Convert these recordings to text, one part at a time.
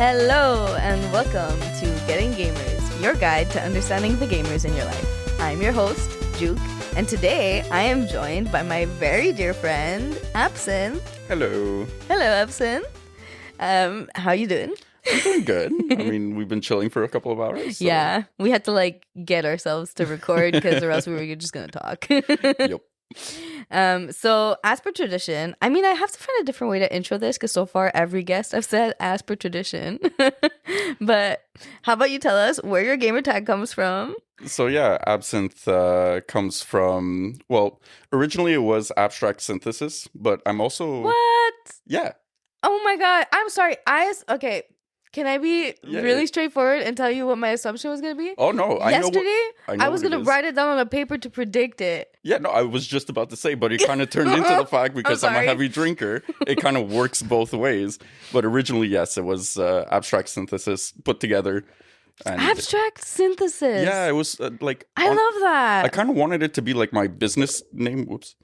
Hello and welcome to Getting Gamers, your guide to understanding the gamers in your life. I'm your host, Juke, and today I am joined by my very dear friend, Absynth. Hello. Hello, Absynth. How you doing? I'm doing good. I mean, we've been chilling for a couple of hours. So. Yeah, we had to get ourselves to record because or else we were just gonna talk. Yep. So as per tradition, I mean, I have to find a different way to intro this because so far every guest I've said as per tradition. But how about you tell us where your gamer tag comes from? So yeah, Absynth comes from, well, originally it was abstract synthesis, but I'm also... What? Yeah. Oh my god, I'm sorry. Okay. Can I be really straightforward and tell you what my assumption was going to be? Oh, no. Yesterday, I was going to is. write it down on a paper to predict it. Yeah, no, I was just about to say, but it kind of turned into the fact because I'm a heavy drinker. It kind of works both ways. But originally, yes, it was abstract synthesis put together. And abstract synthesis. Yeah, it was I love that. I kind of wanted it to be like my business name. Whoops.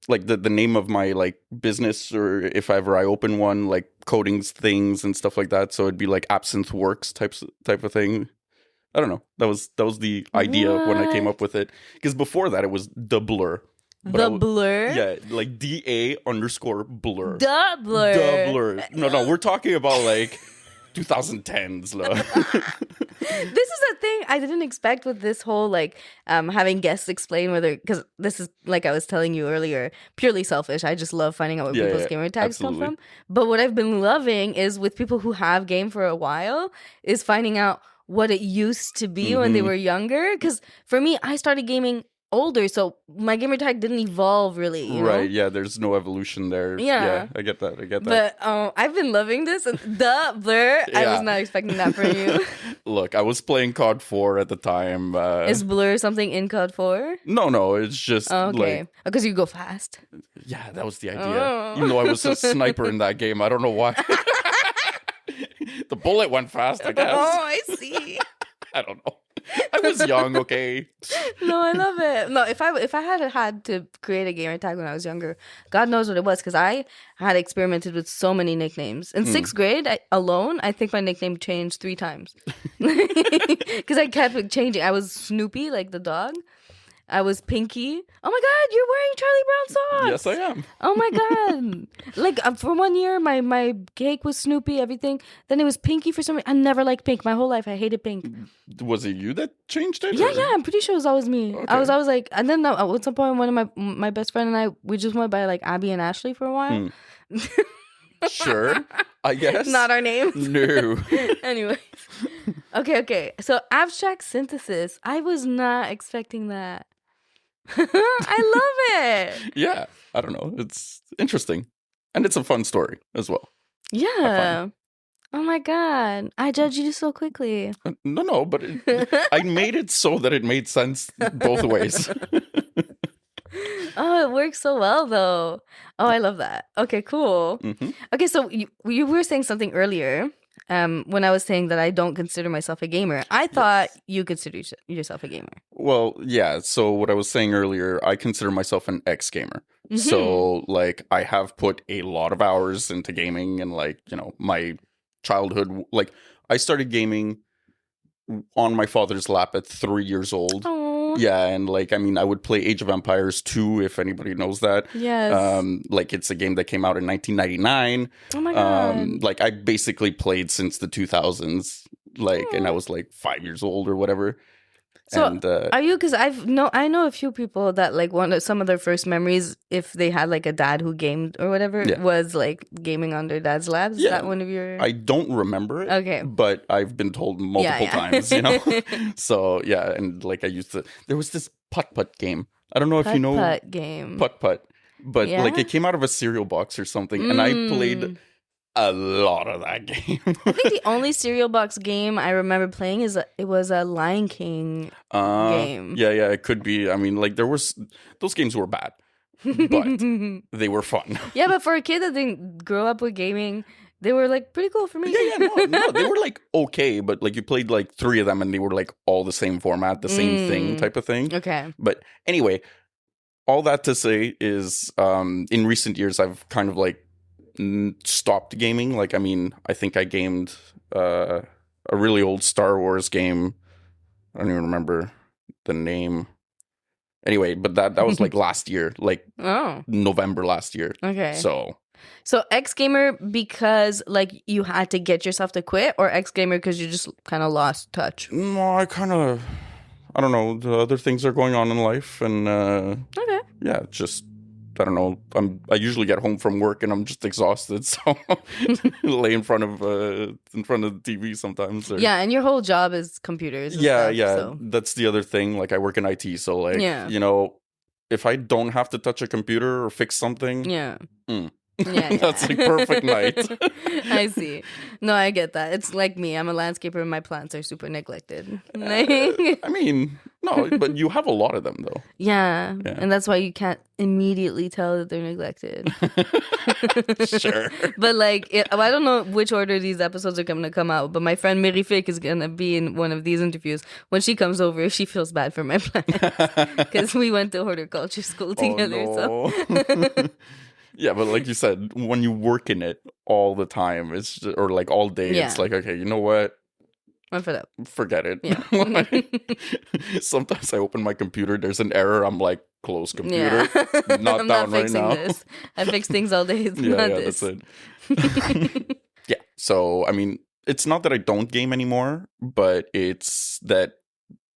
Like the name of my business, or if ever I open one, like coding things and stuff like that. So it'd be like Absynth Works type of thing. I don't know. That was the idea when I came up with it. Because before that, it was the Blur. Blur? Yeah, like DA_blur. The Blur. The Blur. No, we're talking about 2010s. This is a thing I didn't expect with this whole having guests explain whether, because this is, like I was telling you earlier, purely selfish. I just love finding out where people's gamer tags come from. But what I've been loving is with people who have game for a while is finding out what it used to be when they were younger. Because for me, I started gaming older, so my gamer tag didn't evolve really, you know? Yeah, there's no evolution there. Yeah, I get that. But I've been loving this. The Blur, I was not expecting that from you. Look, I was playing COD 4 at the time. Is Blur something in COD 4? No, it's just okay. Because you go fast. Yeah, that was the idea. Even though I was a sniper in that game, I don't know why. The bullet went fast, I guess. Oh, I see. I don't know. I was young, okay. No, I love it. No, if I had to create a gamer tag when I was younger, God knows what it was, because I had experimented with so many nicknames. In sixth grade alone, I think my nickname changed 3 times. Because I kept changing. I was Snoopy, like the dog. I was Pinky. Oh my God, you're wearing Charlie Brown socks. Yes, I am. Oh my God. For 1 year, my cake was Snoopy, everything. Then it was Pinky for some reason. I never liked pink. My whole life, I hated pink. Was it you that changed it? Yeah, I'm pretty sure it was always me. Okay. I was like, and then at some point, one of my best friend and I, we just went by Abby and Ashley for a while. Sure, I guess. Not our names. No. Anyways. Okay. So abstract synthesis. I was not expecting that. I love it. Yeah, I don't know. It's interesting. And it's a fun story as well. Yeah. Oh my God. I judged you so quickly. No, but I made it so that it made sense both ways. Oh, it works so well, though. Oh, I love that. Okay, cool. Mm-hmm. Okay, so you were saying something earlier when I was saying that I don't consider myself a gamer. I thought you consider yourself a gamer. Well, yeah. So what I was saying earlier, I consider myself an ex-gamer. Mm-hmm. So, I have put a lot of hours into gaming and, my childhood. I started gaming on my father's lap at 3 years old. Aww. Yeah, and I would play Age of Empires 2, if anybody knows that. Yes. It's a game that came out in 1999. Oh my God. I basically played since the 2000s, and I was 5 years old or whatever. So and, are you? Because I know a few people that some of their first memories, if they had a dad who gamed or whatever, was gaming on their dad's laps. Is that one of your? I don't remember it. Okay, but I've been told multiple times. So yeah, and I used to. There was this putt game. I don't know if you know putt game. Putt, but it came out of a cereal box or something, and I played a lot of that game. I think the only cereal box game I remember playing it was a Lion King game. Yeah, it could be. I mean, those games were bad, but they were fun. Yeah, but for a kid that didn't grow up with gaming, they were pretty cool for me. Yeah, no, they were okay, but you played 3 of them and they were all the same format, the same thing type of thing. Okay. But anyway, all that to say is, in recent years, I've kind of stopped gaming. Like, I mean, I think I gamed a really old Star Wars game. I don't even remember the name. Anyway, but that was like last year, like November last year. Okay. So ex-gamer because like you had to get yourself to quit, or ex-gamer because you just kind of lost touch? No, I don't know. The other things are going on in life, and okay. Yeah, just I don't know. I usually get home from work and I'm just exhausted, so lay in front of the TV sometimes. Yeah, and your whole job is computers. And yeah, stuff, yeah. So. That's the other thing. Like I work in IT, so like you know, if I don't have to touch a computer or fix something, yeah. Yeah, that's like perfect night. I see. No, I get that. It's like me. I'm a landscaper and my plants are super neglected. I mean, no, but you have a lot of them though. Yeah. And that's why you can't immediately tell that they're neglected. Sure. But like, I don't know which order these episodes are going to come out, but my friend Mirifique is going to be in one of these interviews. When she comes over, she feels bad for my plants because we went to horticulture school together. Oh, no. So. Yeah, but like you said, when you work in it all the time, it's just, or like all day, it's like, okay, you know what? I'm fed up. Forget it. Yeah. Sometimes I open my computer, there's an error. I'm like, close computer. Yeah. Not I'm down not fixing right now. this. I fix things all day. It's not this. That's it. Yeah. So, I mean, it's not that I don't game anymore, but it's that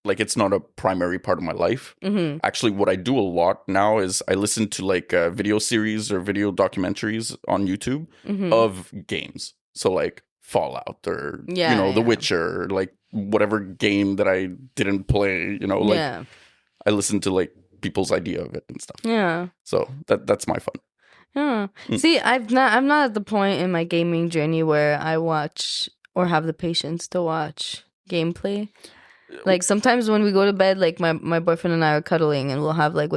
like it's not a primary part of my life. Mm-hmm. Actually, what I do a lot now is I listen to like video series or video documentaries on YouTube of games. So like Fallout or The Witcher, or like whatever game that I didn't play. Like I listen to like people's idea of it and stuff. Yeah. So that's my fun. Yeah. See, I'm not at the point in my gaming journey where I watch or have the patience to watch gameplay. Like sometimes when we go to bed, like my boyfriend and I are cuddling, and we'll have like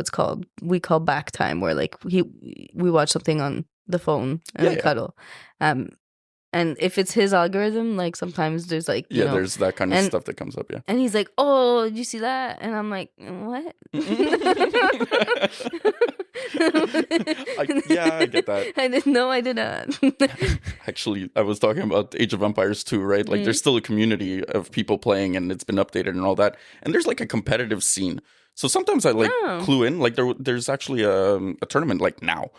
we call back time, where like we watch something on the phone and we cuddle. And if it's his algorithm, like sometimes there's like there's that kind of stuff that comes up. And he's like, "Oh, did you see that?" And I'm like, "What?" I get that. I didn't know. I did not. Actually, I was talking about Age of Empires 2, right? Like there's still a community of people playing, and it's been updated and all that. And there's like a competitive scene. So sometimes I like clue in. Like there's actually a tournament like now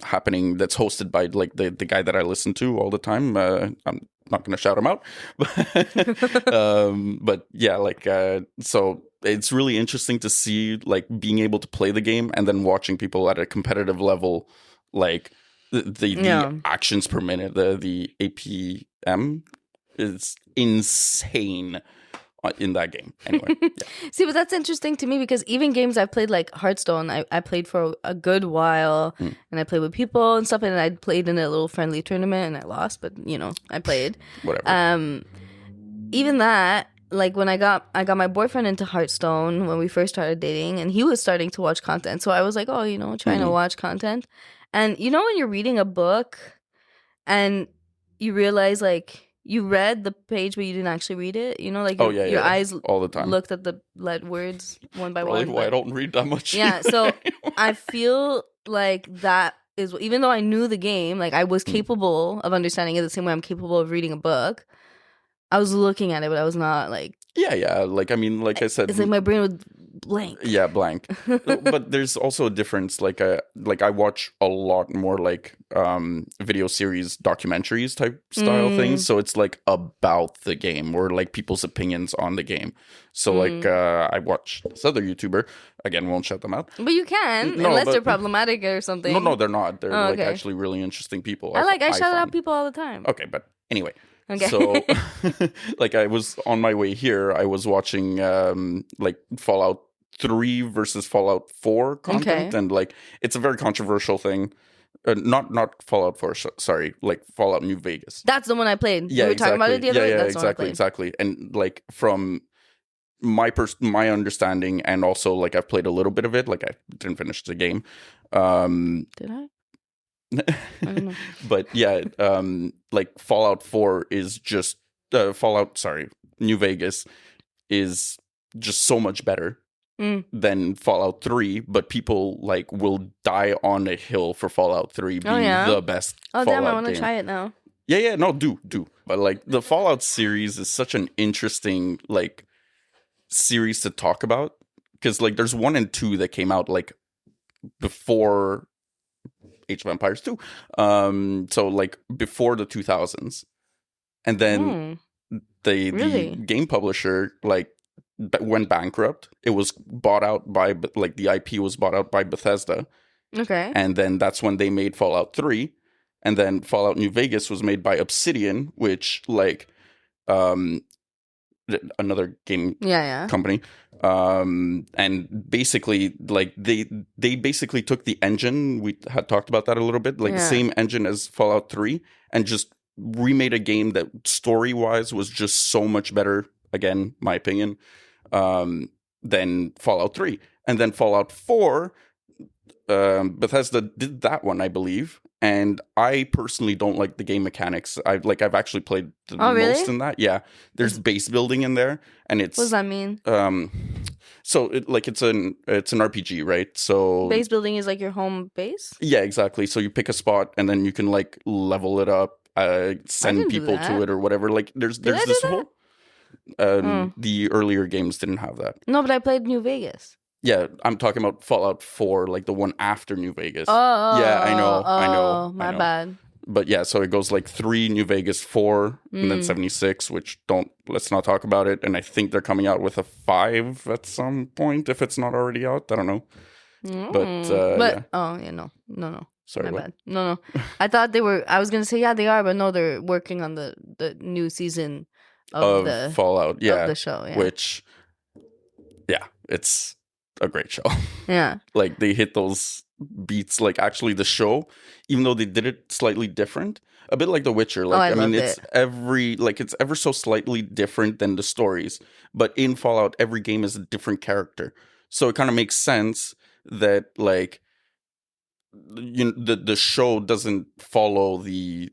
happening that's hosted by like the guy that I listen to all the time. I'm not going to shout him out, but yeah, like so it's really interesting to see like being able to play the game and then watching people at a competitive level, like the actions per minute, the APM is insane in that game. Anyway, See, but that's interesting to me because even games I've played like Hearthstone, I played for a good while and I played with people and stuff, and I played in a little friendly tournament and I lost, but I played. Whatever. Even that, like when I got my boyfriend into Hearthstone when we first started dating, and he was starting to watch content. So I was like, trying to watch content. And when you're reading a book and you realize like you read the page, but you didn't actually read it. Like your eyes all the time looked at the words one by Probably one. Why I don't read that much. Yeah, so I feel like that is, even though I knew the game, like I was capable of understanding it the same way I'm capable of reading a book. I was looking at it, but I was not like. Yeah. Like I mean, like I said, it's like my brain would blank. Yeah, blank. But there's also a difference. Like I watch a lot more like video series, documentaries type style things. So it's like about the game or like people's opinions on the game. So like I watch this other YouTuber. Again, won't shout them out. But you can, unless they're problematic or something. No, they're not. They're like actually really interesting people. I shout out people all the time. Okay, but anyway. Okay. So, like, I was on my way here. I was watching like Fallout 3 versus Fallout 4 content, and like it's a very controversial thing. Not Fallout 4, sorry, like Fallout New Vegas. That's the one I played. Yeah, we were talking about it the other day. Yeah, exactly. And like from my understanding, and also like I've played a little bit of it. Like I didn't finish the game. Did I? I don't know. But yeah, like Fallout 4 is just New Vegas is just so much better. than Fallout 3, but people like will die on a hill for Fallout 3 being the best Fallout damn, I want to game. try it now. Yeah, no, do. But like the Fallout series is such an interesting like series to talk about, because like there's 1 and 2 that came out like before Age of Empires 2. So like before the 2000s. And then the game publisher like went bankrupt. It was bought out by like the IP was bought out by Bethesda. Okay. And then that's when they made Fallout 3. And then Fallout New Vegas was made by Obsidian, which like another game company. And basically like they basically took the engine, we had talked about that a little bit, like the same engine as Fallout 3, and just remade a game that story-wise was just so much better, again, my opinion, than Fallout 3. And then Fallout 4, Bethesda did that one, I believe. And I personally don't like the game mechanics. I've actually played the most in that. Yeah, there's base building in there, and it's what does that mean? So it's an RPG, right? So base building is like your home base. Yeah, exactly. So you pick a spot, and then you can like level it up, send people to it or whatever. Like there's this whole. The earlier games didn't have that. No, but I played New Vegas. Yeah, I'm talking about Fallout 4, like the one after New Vegas. Yeah, I know. My bad. But yeah, so it goes like 3, New Vegas 4, and then 76, which let's not talk about it. And I think they're coming out with a 5 at some point, if it's not already out. I don't know. No. Sorry, my what? bad. No. I thought they were. I was gonna say they are, but no, they're working on the new season of the Fallout. Yeah, of the show. Yeah. Which, it's a great show. Yeah. Like they hit those beats, like actually the show, even though they did it slightly different, a bit like The Witcher. Like it's it's ever so slightly different than the stories, but in Fallout every game is a different character, so it kind of makes sense that like the show doesn't follow the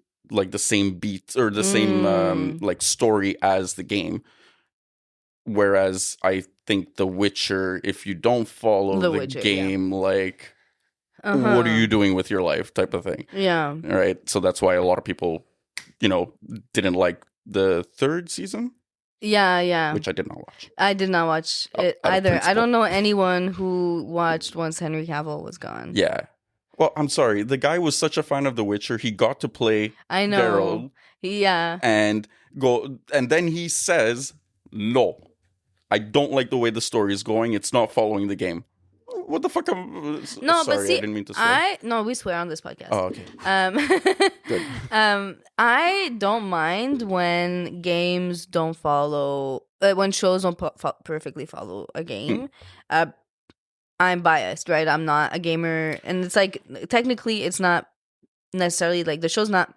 same beats or the same story as the game. Whereas I think The Witcher, if you don't follow the game, like, what are you doing with your life type of thing? Yeah. All right. So that's why a lot of people, didn't like the 3rd season. Yeah. Which I did not watch. I did not watch it either. I don't know anyone who watched once Henry Cavill was gone. Yeah. Well, I'm sorry. The guy was such a fan of The Witcher. He got to play Geralt. Yeah. And then he says, no. I don't like the way the story is going. It's not following the game. What the fuck? No, sorry, but see, I didn't mean to swear. No, we swear on this podcast. Oh, okay. Good. I don't mind when games don't follow, when shows don't perfectly follow a game. I'm biased, right? I'm not a gamer, and it's like technically, it's not necessarily like the show's not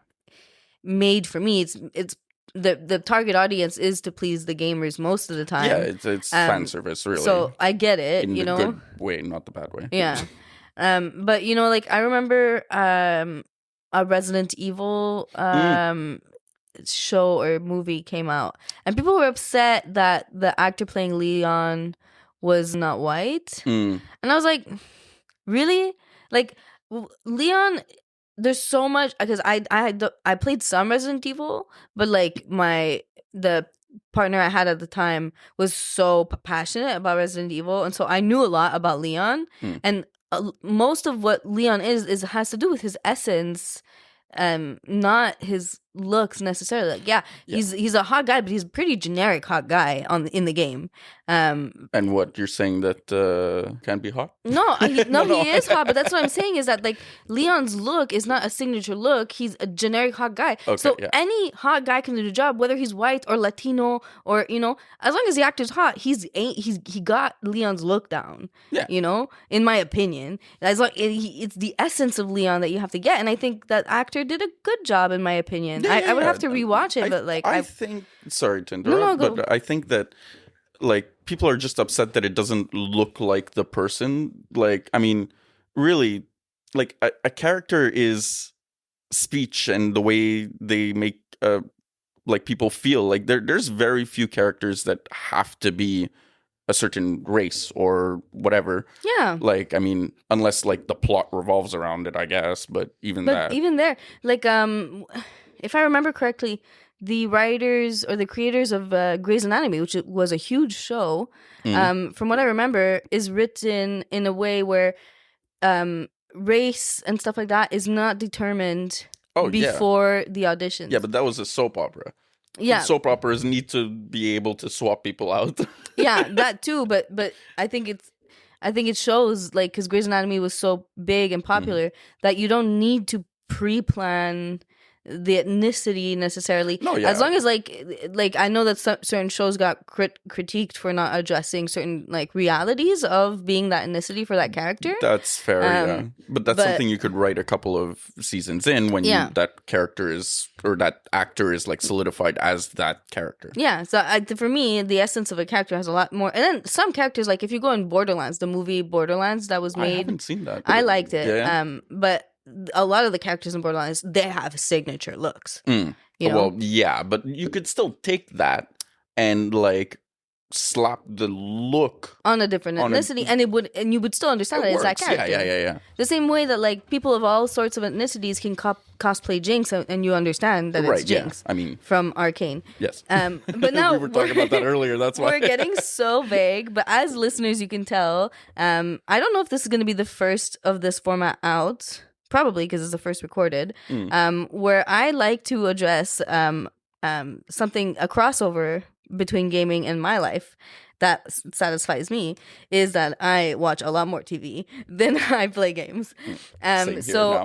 made for me. It's the target audience is to please the gamers most of the time. Yeah, it's fan service, really. So I get it, in the good way, not the bad way. Yeah. But like I remember a Resident Evil show or movie came out, and people were upset that the actor playing Leon was not white. And I was like, really? Like Leon, there's so much, because I played some Resident Evil, but like the partner I had at the time was so passionate about Resident Evil, and so I knew a lot about Leon, and most of what Leon is has to do with his essence, not his looks necessarily. Like he's a hot guy, but he's a pretty generic hot guy in the game. And what you're saying that can't be hot? No, he is hot, but that's what I'm saying is that like Leon's look is not a signature look. He's a generic hot guy. Okay, so any hot guy can do the job, whether he's white or Latino or as long as the actor's hot, he got Leon's look down. Yeah. In my opinion, as long it's the essence of Leon that you have to get, and I think that actor did a good job in my opinion. I would have to rewatch it, but like I think. Sorry to interrupt, but I think that like people are just upset that it doesn't look like the person. Like, I mean, really, like a character is speech and the way they make like people feel. Like there's very few characters that have to be a certain race or whatever. Yeah. Like, I mean, unless like the plot revolves around it, I guess. But even there, like, if I remember correctly, the writers or the creators of Grey's Anatomy, which was a huge show, from what I remember, is written in a way where race and stuff like that is not determined before the auditions. Yeah, but that was a soap opera. Yeah, soap operas need to be able to swap people out. Yeah, that too. But I think it shows, like, because Grey's Anatomy was so big and popular that you don't need to pre-plan the ethnicity necessarily. No, yeah. As long as like I know that certain shows got critiqued for not addressing certain like realities of being that ethnicity for that character. That's fair, yeah. But that's something you could write a couple of seasons in when that character is, or that actor is like solidified as that character. Yeah, so for me, the essence of a character has a lot more. And then some characters, like if you go in Borderlands, the movie Borderlands that was made. I haven't seen that. I liked it. Yeah. But a lot of the characters in Borderlands, they have signature looks. You know? Well, yeah, but you could still take that and like slap the look on a different ethnicity, and you would still understand that it's that character. Yeah. The same way that like people of all sorts of ethnicities can cosplay Jinx, and you understand that it's Jinx. Yeah. I mean, from Arcane. Yes. But now we were talking about that earlier. That's why we're getting so vague. But as listeners, you can tell. I don't know if this is going to be the first of this format out. Probably because it's the first recorded. Where I like to address something, a crossover between gaming and my life that satisfies me, is that I watch a lot more TV than I play games. So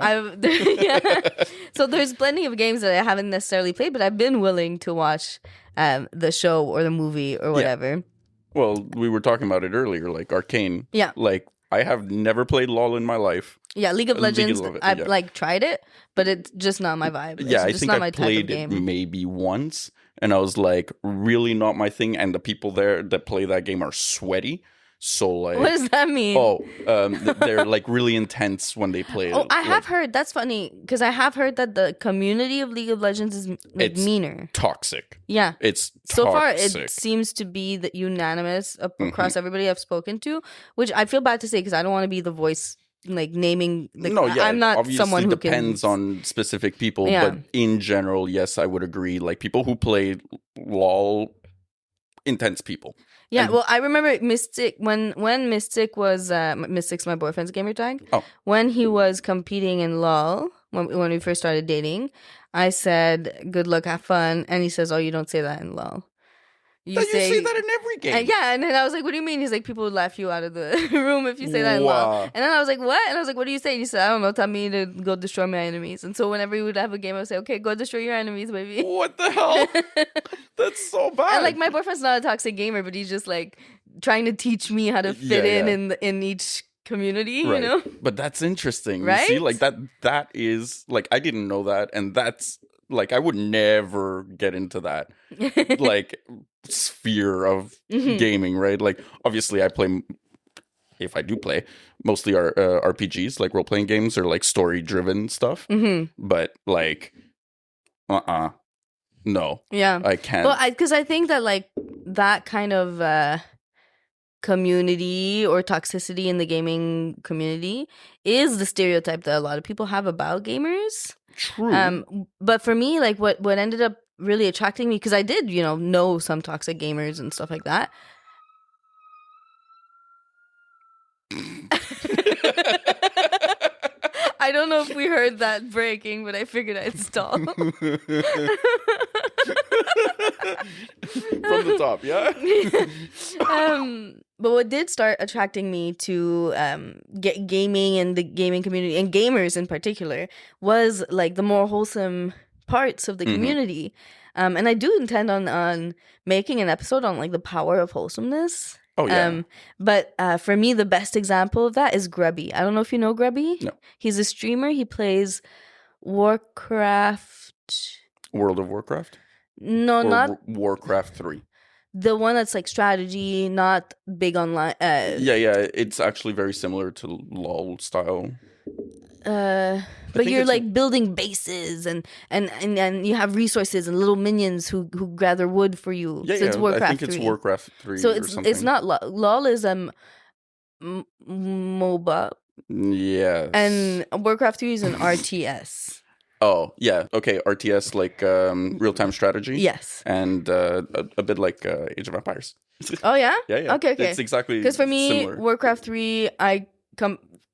so there's plenty of games that I haven't necessarily played, but I've been willing to watch the show or the movie or whatever. Yeah. Well, we were talking about it earlier, like Arcane. Yeah. Like, I have never played LoL in my life. Yeah, League of Legends, I've like tried it, but it's just not my vibe. It's I just think not I my played type of it game. maybe once, and I was like, really not my thing. And the people there that play that game are sweaty. So like, what does that mean? They're like really intense when they play. I have heard, that's funny, because I have heard that the community of League of Legends is like meaner. Toxic. Yeah. It's toxic. So far it seems to be that unanimous across everybody I've spoken to, which I feel bad to say because I don't want to be the voice like naming. Like, no, yeah, I'm not someone who depends on specific people, but in general, yes, I would agree. Like people who play LOL, intense people. Yeah, and, well, I remember Mystic when Mystic was Mystic's my boyfriend's gamer tag. Oh. When he was competing in LOL, when we first started dating, I said, "Good luck, have fun," and he says, "Oh, you don't say that in LOL. You say that in every game." And then I was like, "What do you mean?" He's like, "People would laugh you out of the room if you say that in LOL." And then I was like, "What?" And I was like, "What do you say?" And he said, "I don't know. Tell me to go destroy my enemies." And so whenever we would have a game, I would say, "Okay, go destroy your enemies, baby." What the hell? That's so bad. And like my boyfriend's not a toxic gamer, but he's just like trying to teach me how to fit in each community, you know? But that's interesting. Right? You see, like that is like, I didn't know that, and that's like, I would never get into that like sphere of gaming, right? Like obviously I play, if I do play, mostly RPGs, like role-playing games or like story-driven stuff. But like no. Yeah. I can't. Well, because I think that like that kind of community or toxicity in the gaming community is the stereotype that a lot of people have about gamers. True. But for me, like what ended up really attracting me, because I did, know some toxic gamers and stuff like that. I don't know if we heard that breaking, but I figured I'd stall. From the top, yeah? But what did start attracting me to gaming and the gaming community, and gamers in particular, was like the more wholesome parts of the community. And I do intend on making an episode on like the power of wholesomeness. Oh, yeah. But for me, the best example of that is Grubby. I don't know if you know Grubby. No. He's a streamer. He plays Warcraft. World of Warcraft? No, not Warcraft 3. The one that's like strategy, not big online. Yeah, it's actually very similar to LOL style. but you're like building bases and you have resources and little minions who gather wood for you. Yeah, So it's Warcraft I think it's 3. Warcraft 3 So or something. it's not LOL is MOBA. Yes. And Warcraft 3 is an RTS. Oh, yeah. Okay, RTS, like real-time strategy. Yes. And a bit like Age of Empires. Oh, yeah? Yeah. Okay. It's exactly because for me, similar. Warcraft 3,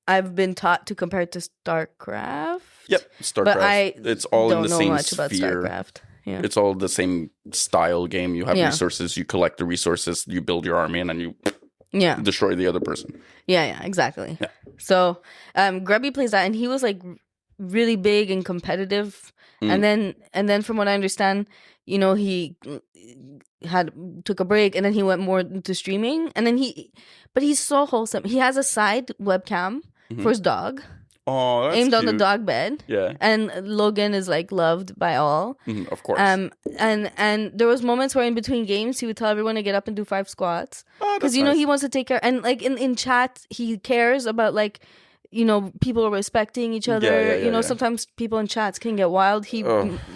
I've been taught to compare it to StarCraft. Yep, StarCraft. But it's all in the same don't know much about sphere. StarCraft. Yeah. It's all the same style game. You have resources, you collect the resources, you build your army, and then you destroy the other person. Yeah, exactly. Yeah. So Grubby plays that, and he was like really big and competitive. And then from what I understand, he took a break, and then he went more into streaming, and then but he's so wholesome. He has a side webcam for his dog. Oh, that's aimed cute. on the dog bed. Yeah. And Logan is like loved by all. Of course. And there was moments where in between games he would tell everyone to get up and do 5 squats. Because nice. He wants to take care, and like in chat he cares about like people respecting each other. Yeah. Sometimes people in chats can get wild. He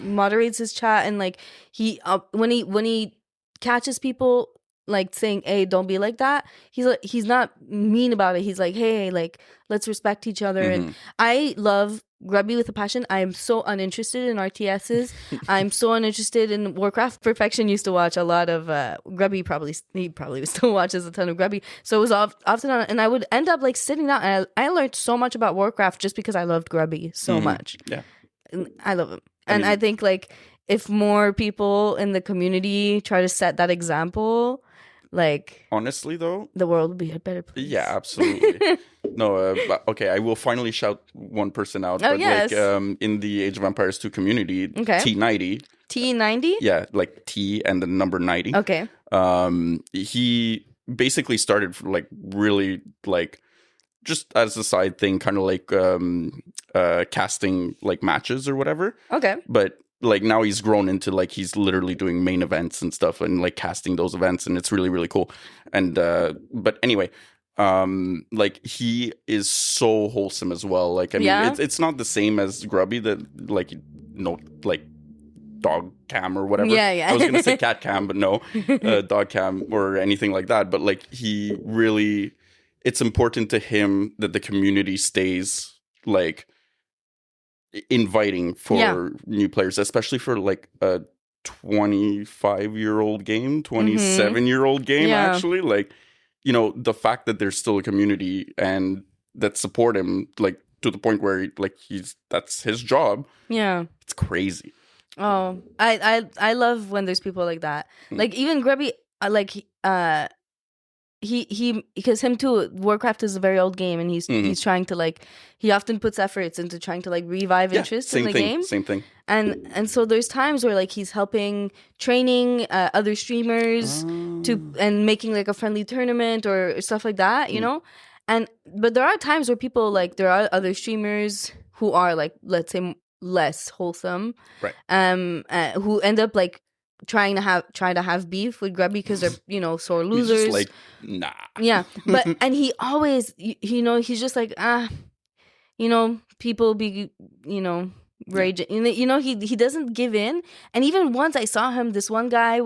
moderates his chat, and like he when he catches people like saying, "Hey, don't be like that." He's not mean about it. He's like, "Hey, like let's respect each other." And I love Grubby with a passion. I am so uninterested in RTSs. I'm so uninterested in Warcraft. Perfection used to watch a lot of Grubby. He probably still watches a ton of Grubby. So it was often on, and I would end up like sitting down. And I learned so much about Warcraft just because I loved Grubby so much. Yeah, and I love him, and I think like if more people in the community try to set that example. Like, honestly though, the world would be a better place. Yeah, absolutely. No, okay, I will finally shout one person out. Oh, yes. Like, in the Age of Empires 2 community, T90. T90? Yeah, like T and the number 90. Okay. He basically started like really like just as a side thing, kind of like casting like matches or whatever. Okay. But like now he's grown into like he's literally doing main events and stuff and like casting those events, and it's really, really cool. And but anyway, like he is so wholesome as well. Like I mean it's not the same as Grubby, that like like dog cam or whatever. Yeah. I was gonna say cat cam, but no, dog cam or anything like that. But like he really, it's important to him that the community stays like inviting for new players, especially for like a 25-year-old game, 27-year-old game, actually. Like, the fact that there's still a community and that support him, like to the point where like that's his job. Yeah. It's crazy. Oh, I love when there's people like that. Like even Grubby, he because him too, Warcraft is a very old game, and he's trying to like, he often puts efforts into trying to like revive interest in the game. Same thing. And so there's times where like he's helping training other streamers and making like a friendly tournament or stuff like that, but there are times where people like, there are other streamers who are like, let's say less wholesome, right? Who end up like trying to have beef with Grubby because they're sore losers. He's just like, nah. Yeah, but and he always he's just like people be raging. He doesn't give in. And even once I saw him, this one guy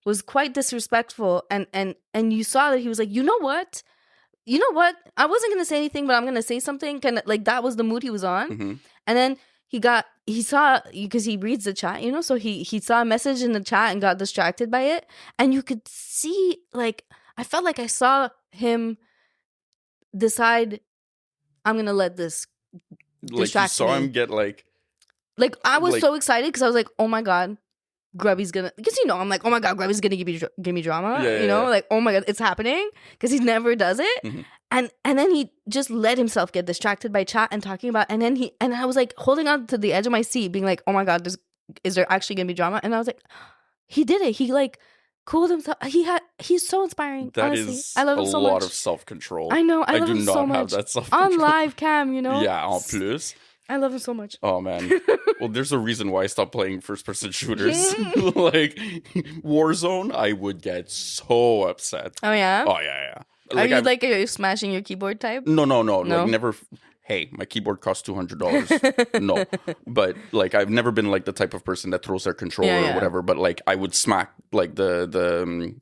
was quite disrespectful, and you saw that he was like, you know what, I wasn't gonna say anything, but I'm gonna say something. Kind of like that was the mood he was on. And then he saw, because he reads the chat, so he saw a message in the chat and got distracted by it. And you could see, like, I felt like I saw him decide, I'm going to let this distract me. Like, you saw him get, like... Like, I was so excited because I was like, oh my God, Grubby's going to... Because, I'm like, oh my God, Grubby's going to give me drama. Like, oh my God, it's happening. Because he never does it. And then he just let himself get distracted by chat and talking about, and I was like holding on to the edge of my seat, being like, oh my God, is there actually gonna be drama? And I was like, he did it. He like cooled himself. He's so inspiring. That honestly. is I love him so much. A lot of self-control. I know. I love do him not so have much. that self-control. On live cam, Yeah, en plus. I love him so much. Oh man. Well, there's a reason why I stopped playing first-person shooters. Like Warzone, I would get so upset. Oh yeah? Oh yeah. Like, are you like a smashing your keyboard type? No. Like never hey, my keyboard costs $200. No, but like I've never been like the type of person that throws their controller or whatever. But like I would smack like the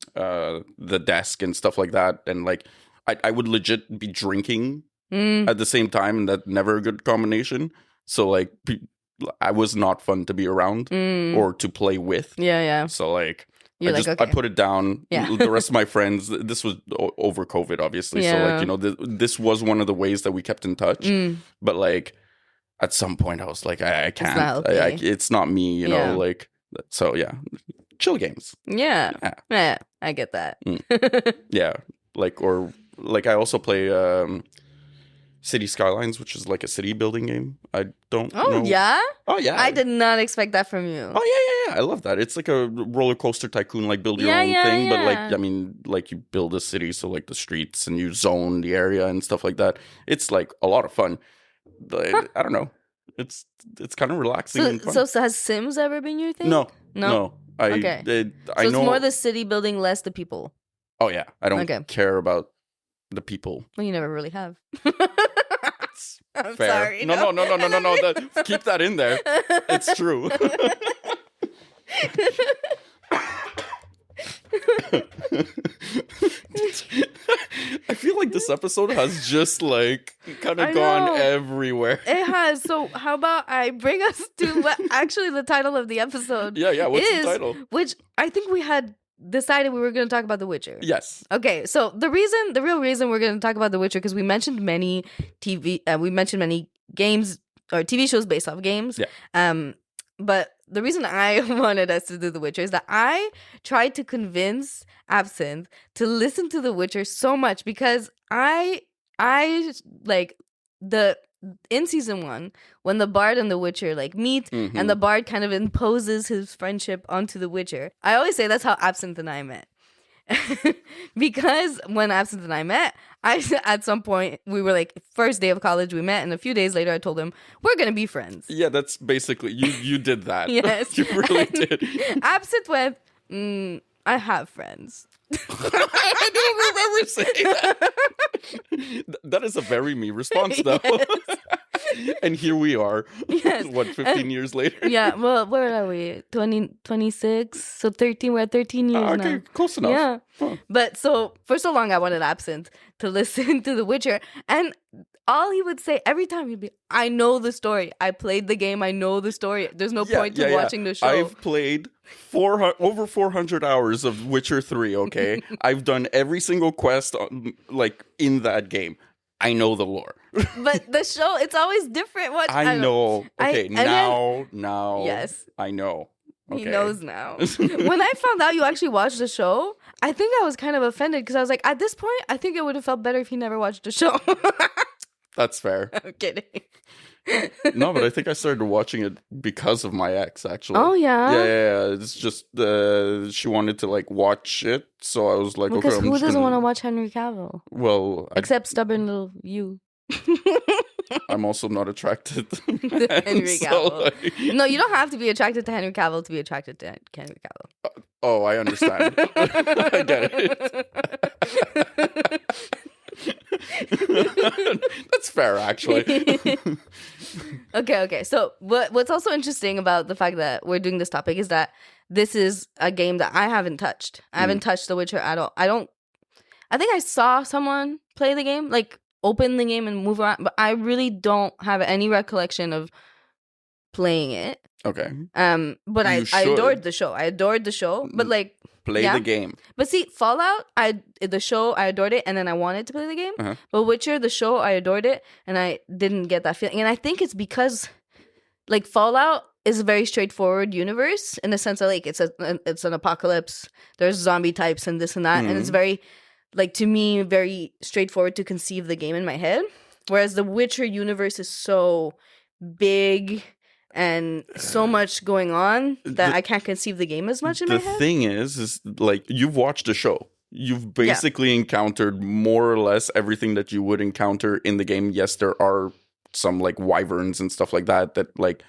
desk and stuff like that, and like I would legit be drinking at the same time, and that's never a good combination. So like I was not fun to be around or to play with. Yeah. So like. Okay. I put it down. Yeah. The rest of my friends, this was over COVID, obviously. So, like, you know, this was one of the ways that we kept in touch. But, like, at some point, I was like, I can't. It's not me, you know, like, so, yeah. Chill games. Yeah, I get that. Yeah. Like, or, like, I also play City Skylines, which is like a city building game. I don't know. Oh, yeah? Oh, yeah. I did not expect that from you. Oh, yeah. I love that. It's like a roller coaster tycoon, like build your own thing. But like, I mean, like you build a city, so like the streets and you zone the area and stuff like that. It's like a lot of fun. But I don't know. It's kind of relaxing and fun. So has Sims ever been your thing? No. Okay. I know. It's more the city building, less the people. Oh, yeah. I don't care about the people. Well, you never really have. I'm fair. sorry. No. Keep that in there. It's true. I feel like this episode has just like kind of gone everywhere. It has. So how about I bring us to what actually the title of the episode what's the title? Which I think we had decided we were going to talk about The Witcher. Yes. Okay, so the real reason we're going to talk about The Witcher, because we mentioned many games or TV shows based off games. Yeah. But the reason I wanted us to do The Witcher is that I tried to convince Absynth to listen to The Witcher so much because I like in season 1 when the Bard and the Witcher like meet and the Bard kind of imposes his friendship onto the Witcher. I always say that's how Absynth and I met. Because when Absynth and I met, at some point we were like first day of college we met, and a few days later I told him we're gonna be friends. Yeah, that's basically you did that. Yes, you really did. Absynth went, I have friends. I don't remember saying that. That is a very me response, though. Yes. And here we are. Yes. What, 15 years later? Yeah, well, where are we? 26? So 13, we're at 13 years now. Okay, close enough. Yeah. Huh. But so, for so long, I wanted Absynth to listen to The Witcher. And all he would say every time, he'd be, I know the story. I played the game. I know the story. There's no point to watching the show. I've played over 400 hours of Witcher 3, okay? I've done every single quest like in that game. I know the lore. But the show, it's always different. I know. Okay, now. Yes. I know. Okay. He knows now. When I found out you actually watched the show, I think I was kind of offended because I was like, at this point, I think it would have felt better if he never watched the show. That's fair. I'm kidding. No, but I think I started watching it because of my ex, actually. Oh, yeah? Yeah. It's just she wanted to, like, watch it, so I was like, because who doesn't want to watch Henry Cavill? Well... Except stubborn little you. I'm also not attracted to Henry Cavill. No, you don't have to be attracted to Henry Cavill to be attracted to Henry Cavill. Oh, I understand. I get it. That's fair, actually. Okay. So what's also interesting about the fact that we're doing this topic is that this is a game that I haven't touched. I haven't touched The Witcher at all. I think I saw someone play the game, like open the game and move around, but I really don't have any recollection of playing it. Okay. But I adored the show. But like play the game. But see, Fallout, the show, I adored it, and then I wanted to play the game. Uh-huh. But Witcher, the show, I adored it, and I didn't get that feeling. And I think it's because, like, Fallout is a very straightforward universe in the sense that, like, it's an apocalypse. There's zombie types and this and that, and it's very, like, to me, very straightforward to conceive the game in my head. Whereas the Witcher universe is so big and so much going on that I can't conceive the game as much in my head. The thing is like, you've watched the show. You've basically encountered more or less everything that you would encounter in the game. Yes, there are some, like, wyverns and stuff like that like,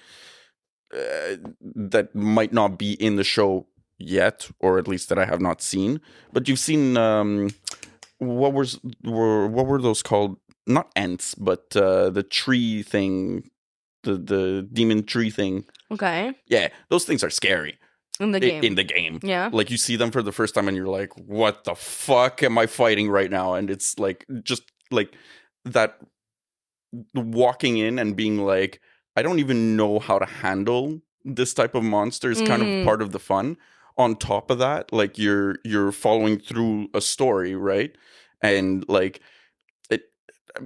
that might not be in the show yet, or at least that I have not seen. But you've seen, what were those called? not ants, but the tree thing, the demon tree thing. Okay. Yeah, those things are scary. In the game. In the game. Yeah. Like, you see them for the first time and you're like, what the fuck am I fighting right now? And it's like, just like that walking in and being like, I don't even know how to handle this type of monster is kind of part of the fun. On top of that, like, you're following through a story, right? And like,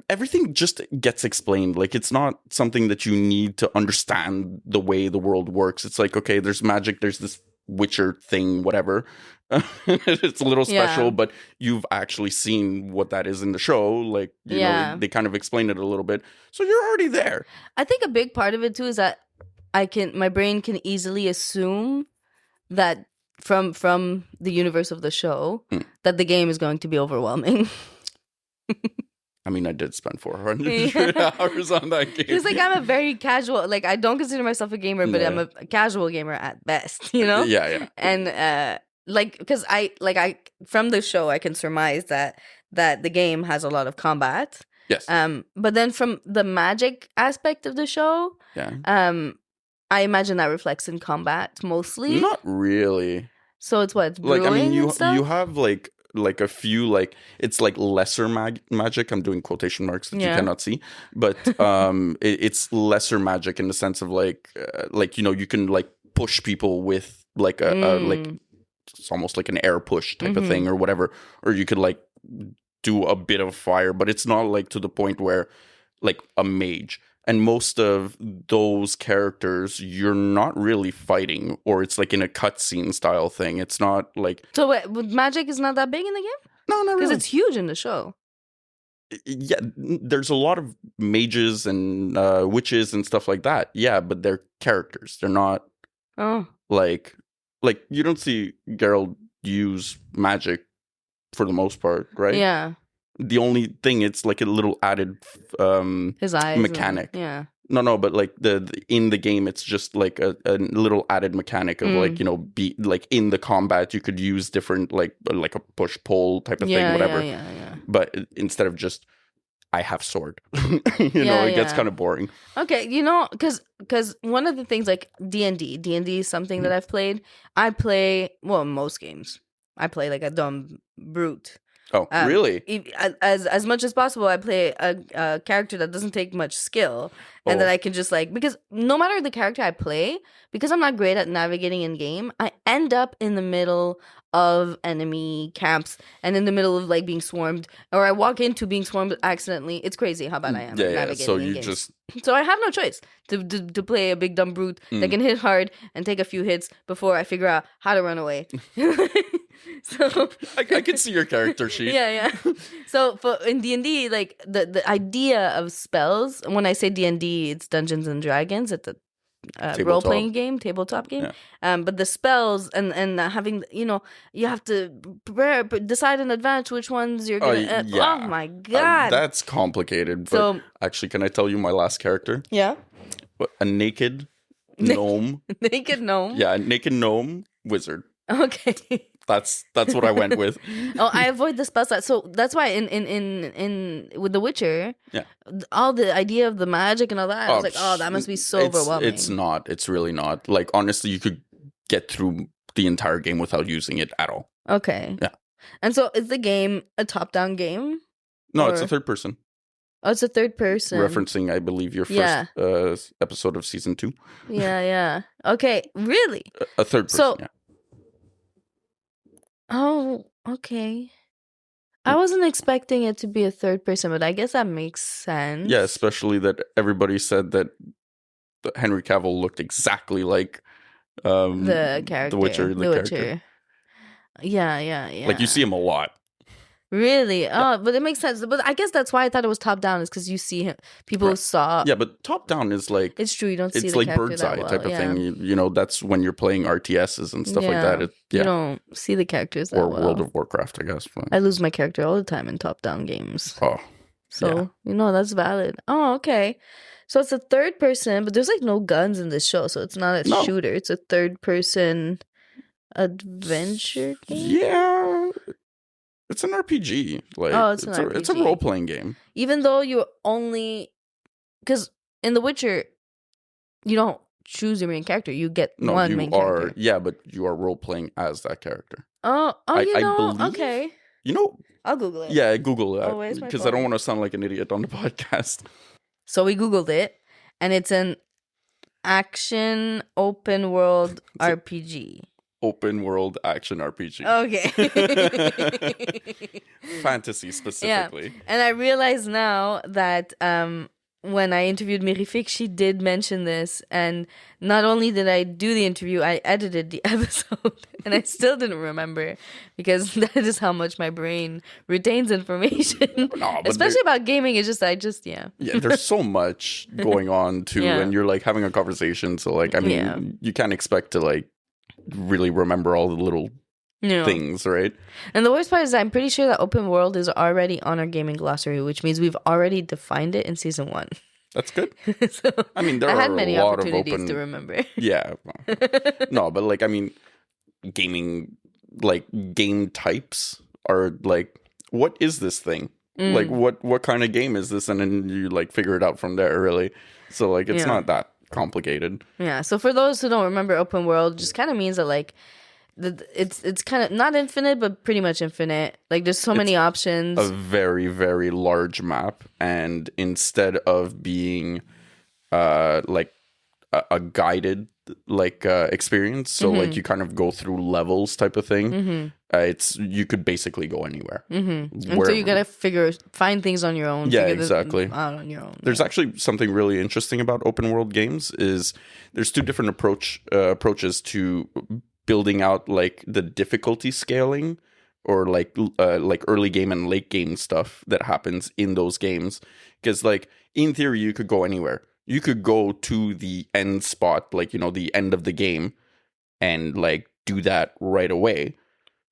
everything just gets explained. Like, it's not something that you need to understand the way the world works. It's like, okay, there's magic, there's this Witcher thing, whatever. It's a little special, but you've actually seen what that is in the show. Like, you know, they kind of explain it a little bit, so you're already there. I think a big part of it too is that my brain can easily assume that from the universe of the show that the game is going to be overwhelming. I mean, I did spend 400 hours on that game. Because, like, I'm a very casual, like, I don't consider myself a gamer, but I'm a casual gamer at best, you know? Yeah. And, like, because I from the show, I can surmise that the game has a lot of combat. Yes. But then from the magic aspect of the show, I imagine that reflects in combat mostly. Not really. So it's what? It's brewing, like, I mean, you have like a few, like, it's like lesser magic. I'm doing quotation marks that you cannot see, but it's lesser magic in the sense of like you know, you can like push people with like a like, it's almost like an air push type of thing or whatever, or you could like do a bit of fire, but it's not like to the point where like a mage. And most of those characters, you're not really fighting, or it's like in a cutscene style thing. It's not like... So wait, magic is not that big in the game? No, not really. Because it's huge in the show. Yeah, there's a lot of mages and witches and stuff like that. Yeah, but they're characters. They're not like you don't see Geralt use magic for the most part, right? Yeah. The only thing, it's like a little added his eyes mechanic. No, but like the in the game, it's just like a little added mechanic of like, you know, be like in the combat you could use different like a push pull type of thing, whatever. Yeah. But instead of just I have sword, you know, it gets kind of boring. Okay, you know, because one of the things like D&D is something that I've played. I play, well, most games I play like a dumb brute. Oh, really? As much as possible, I play a character that doesn't take much skill, and that I can just like, because no matter the character I play, because I'm not great at navigating in game, I end up in the middle of enemy camps and in the middle of like being swarmed, or I walk into being swarmed accidentally. It's crazy how bad I am at navigating. So in you games. So I have no choice to play a big dumb brute that can hit hard and take a few hits before I figure out how to run away. So I can see your character sheet. Yeah. So in D&D, like the idea of spells, when I say D&D, it's Dungeons and Dragons. It's a role-playing game, tabletop game. Yeah. But the spells and having, you know, you have to decide in advance which ones you're gonna. Oh my god, that's complicated. But so, actually, can I tell you my last character? Yeah. A naked gnome. Naked gnome. Yeah, a naked gnome wizard. Okay. That's what I went with. I avoid the spell slot. So that's why in with The Witcher, all the idea of the magic and all that, I was like, that must be so overwhelming. It's not. It's really not. Like, honestly, you could get through the entire game without using it at all. Okay. Yeah. And so is the game a top-down game? No, it's a third person. Oh, it's a third person. Referencing, I believe, your first episode of season 2. Yeah. Okay, really? A third person, yeah. Oh, okay. I wasn't expecting it to be a third person, but I guess that makes sense. Yeah, especially that everybody said that Henry Cavill looked exactly like the character, The Witcher. The character. Witcher. Yeah. Like, you see him a lot. Really? Yeah. Oh, but it makes sense. But I guess that's why I thought it was top down, is because you see him. People saw. Yeah, but top down is like, it's true. You don't see the like character bird's eye well. type of thing. You know, that's when you're playing RTSs and stuff like that. You don't see the characters that well. Or World of Warcraft, I guess. I lose my character all the time in top down games. Oh, so you know, that's valid. Oh, okay. So it's a third person, but there's like no guns in this show, so it's not a shooter. It's a third person adventure game. Yeah. It's an RPG. Like, it's an RPG. It's a role playing game. Even though you only, because in The Witcher, you don't choose your main character. You get one main character. Yeah, but you are role playing as that character. I believe, okay. I'll Google it. Yeah, Google that because I don't want to sound like an idiot on the podcast. So we Googled it, and it's an action open world RPG. Open world action RPG. Okay. Fantasy specifically. Yeah. And I realize now that when I interviewed Mirifique, she did mention this. And not only did I do the interview, I edited the episode. And I still didn't remember because that is how much my brain retains information. Especially about gaming. It's just, yeah. Yeah, there's so much going on too. Yeah. And you're like having a conversation. So like, I mean, you can't expect to like really remember all the little things, right? And the worst part is I'm pretty sure that open world is already on our gaming glossary, which means we've already defined it in season 1. That's good. So I mean, there are many a lot opportunities of open to remember. Yeah. No, but like, I mean, gaming, like game types are like, what is this thing? Like, what kind of game is this? And then you like figure it out from there, really. So like, it's not that complicated. Yeah. So for those who don't remember, open world just kind of means that like it's kind of not infinite, but pretty much infinite. Like there's so many options. A very, very large map, and instead of being like a guided like experience, so like you kind of go through levels type of thing. It's you could basically go anywhere. And so you gotta find things on your own. Yeah, exactly. Out on your own. There's actually something really interesting about open world games. Is there's 2 different approaches to building out like the difficulty scaling, or like early game and late game stuff that happens in those games. Because like in theory, you could go anywhere. You could go to the end spot, like, you know, the end of the game, and like do that right away.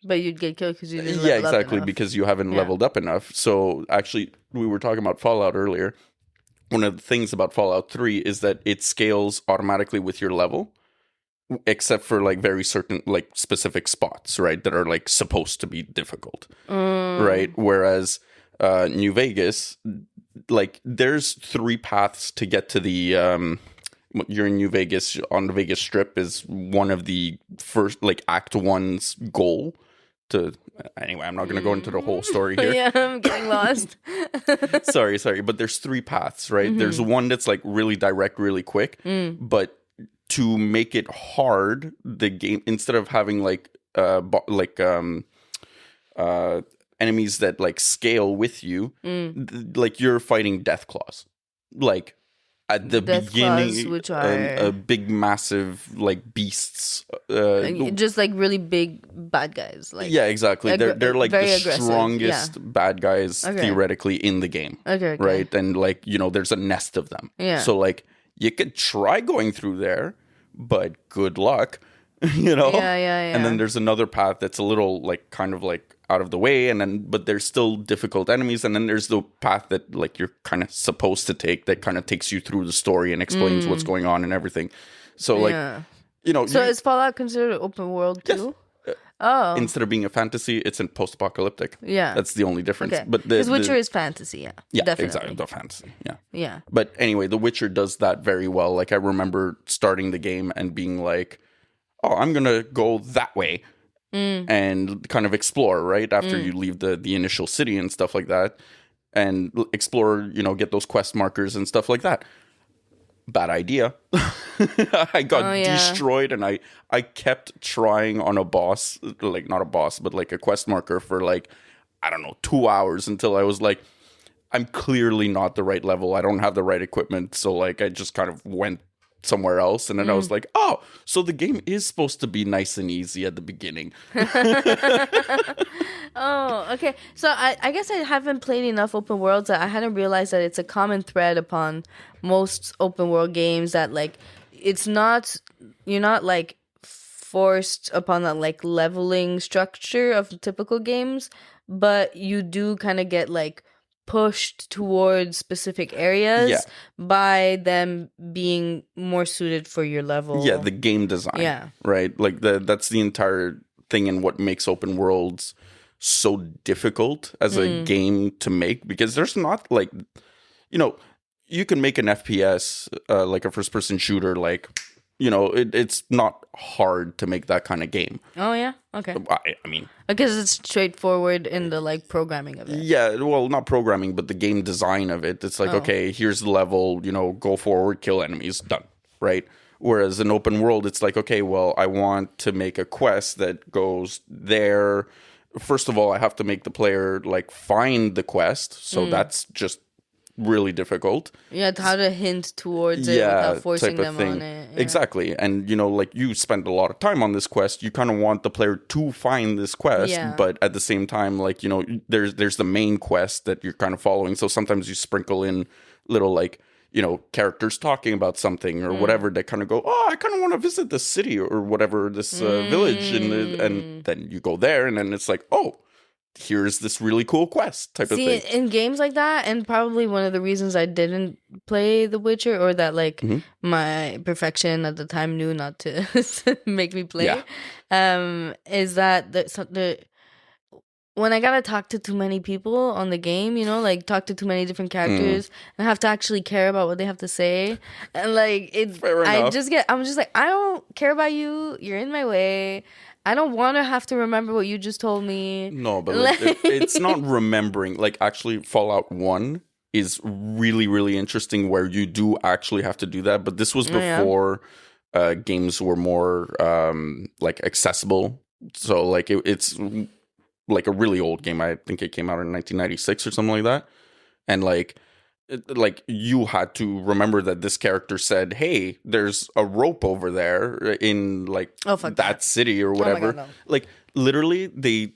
But you'd get killed because you didn't level exactly, up enough. Because you haven't leveled up enough. So actually, we were talking about Fallout earlier. One of the things about Fallout 3 is that it scales automatically with your level, except for like very certain like specific spots, right, that are like supposed to be difficult, right? Whereas New Vegas, like there's 3 paths to get to the you're in New Vegas on the Vegas Strip is one of the first like Act 1's goal to. Anyway, I'm not going to go into the whole story here. Yeah, I'm getting lost. sorry, but there's 3 paths, right? There's one that's like really direct, really quick, but to make it hard, the game, instead of having like enemies that like scale with you, like you're fighting death claws, like at the beginning, claws, which are big, massive like beasts, just like really big bad guys. Like exactly. They're like the strongest bad guys theoretically in the game. Okay. Right, and like you know, there's a nest of them. Yeah. So like you could try going through there, but good luck, you know? Yeah. And then there's another path that's a little like kind of like out of the way, but there's still difficult enemies. And then there's the path that like you're kind of supposed to take that kind of takes you through the story and explains what's going on and everything. So like, you know. So is Fallout considered open world too? Yes. Oh. Instead of being a fantasy, it's in post-apocalyptic. Yeah. That's the only difference. Okay. But because Witcher is fantasy, yeah. Yeah, definitely. Exactly. The fantasy, yeah. Yeah. But anyway, The Witcher does that very well. Like, I remember starting the game and being like, oh, I'm going to go that way and kind of explore, right? After you leave the initial city and stuff like that. And explore, you know, get those quest markers and stuff like that. Bad idea. I got destroyed, and I kept trying on a boss, like not a boss, but like a quest marker for like, I don't know, 2 hours until I was like, I'm clearly not the right level. I don't have the right equipment. So like, I just kind of went somewhere else. And then I was like, oh, so the game is supposed to be nice and easy at the beginning. Oh, okay. So I guess I haven't played enough open worlds that I hadn't realized that it's a common thread upon most open world games that like it's not, you're not like forced upon that like leveling structure of typical games, but you do kind of get like pushed towards specific areas by them being more suited for your level. Yeah, the game design. Yeah. Right? Like that's the entire thing and what makes open worlds so difficult as a game to make, because there's not like, you can make an FPS, like a first person shooter, like, it's not hard to make that kind of game. Oh, yeah? Okay. I mean... Because it's straightforward in the, like, programming of it. Yeah, well, not programming, but the game design of it. It's like, okay, here's the level, go forward, kill enemies, done, right? Whereas in open world, it's like, okay, well, I want to make a quest that goes there. First of all, I have to make the player, like, find the quest. So that's just really difficult. Yeah, how to hint towards it without forcing them on it. Yeah. Exactly. And, like, you spend a lot of time on this quest. You kind of want the player to find this quest. Yeah. But at the same time, like, there's the main quest that you're kind of following. So sometimes you sprinkle in little, like, characters talking about something or whatever that kind of go, I kind of want to visit this city or whatever, this village. And then you go there and then it's like, here's this really cool quest type of thing. In games like that, and probably one of the reasons I didn't play The Witcher, or that like my perfection at the time knew not to make me play, is that when I gotta talk to too many people on the game, like talk to too many different characters, and have to actually care about what they have to say, and like I'm just like, I don't care about you. You're in my way. I don't want to have to remember what you just told me. No, but like, it's not remembering. Like, actually, Fallout 1 is really, really interesting where you do actually have to do that. But this was before games were more like accessible. So like it's like a really old game. I think it came out in 1996 or something like that. And like you had to remember that this character said, hey, there's a rope over there in like that city or whatever. Oh my God, no. Like literally they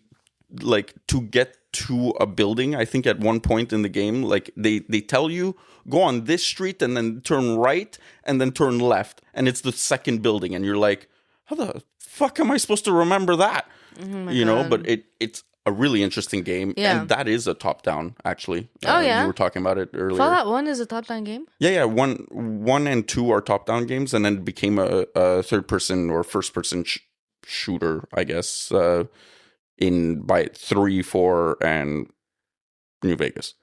like to get to a building, I think at one point in the game, like they tell you go on this street and then turn right and then turn left. And it's the second building. And you're like, how the fuck am I supposed to remember that? God. But it's a really interesting game, and that is a top-down, actually. You were talking about it earlier. Fallout 1 is a top-down game? Yeah. 1 and 2 are top-down games, and then became a third-person or first-person shooter, I guess, by 3, 4, and New Vegas.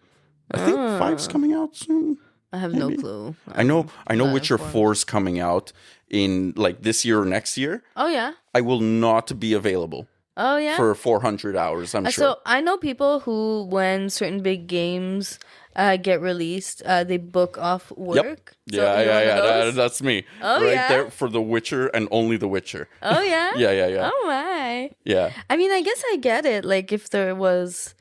I think 5's coming out soon. I have no clue. I know Witcher 4's coming out in like this year or next year. Oh, yeah? I will not be available. Oh, yeah? For 400 hours, I'm sure. So I know people who, when certain big games get released, they book off work. Yep. So that's me. Oh, right there for The Witcher and only The Witcher. Oh, yeah? Yeah. Oh, my. Yeah. I mean, I guess I get it. Like, if there was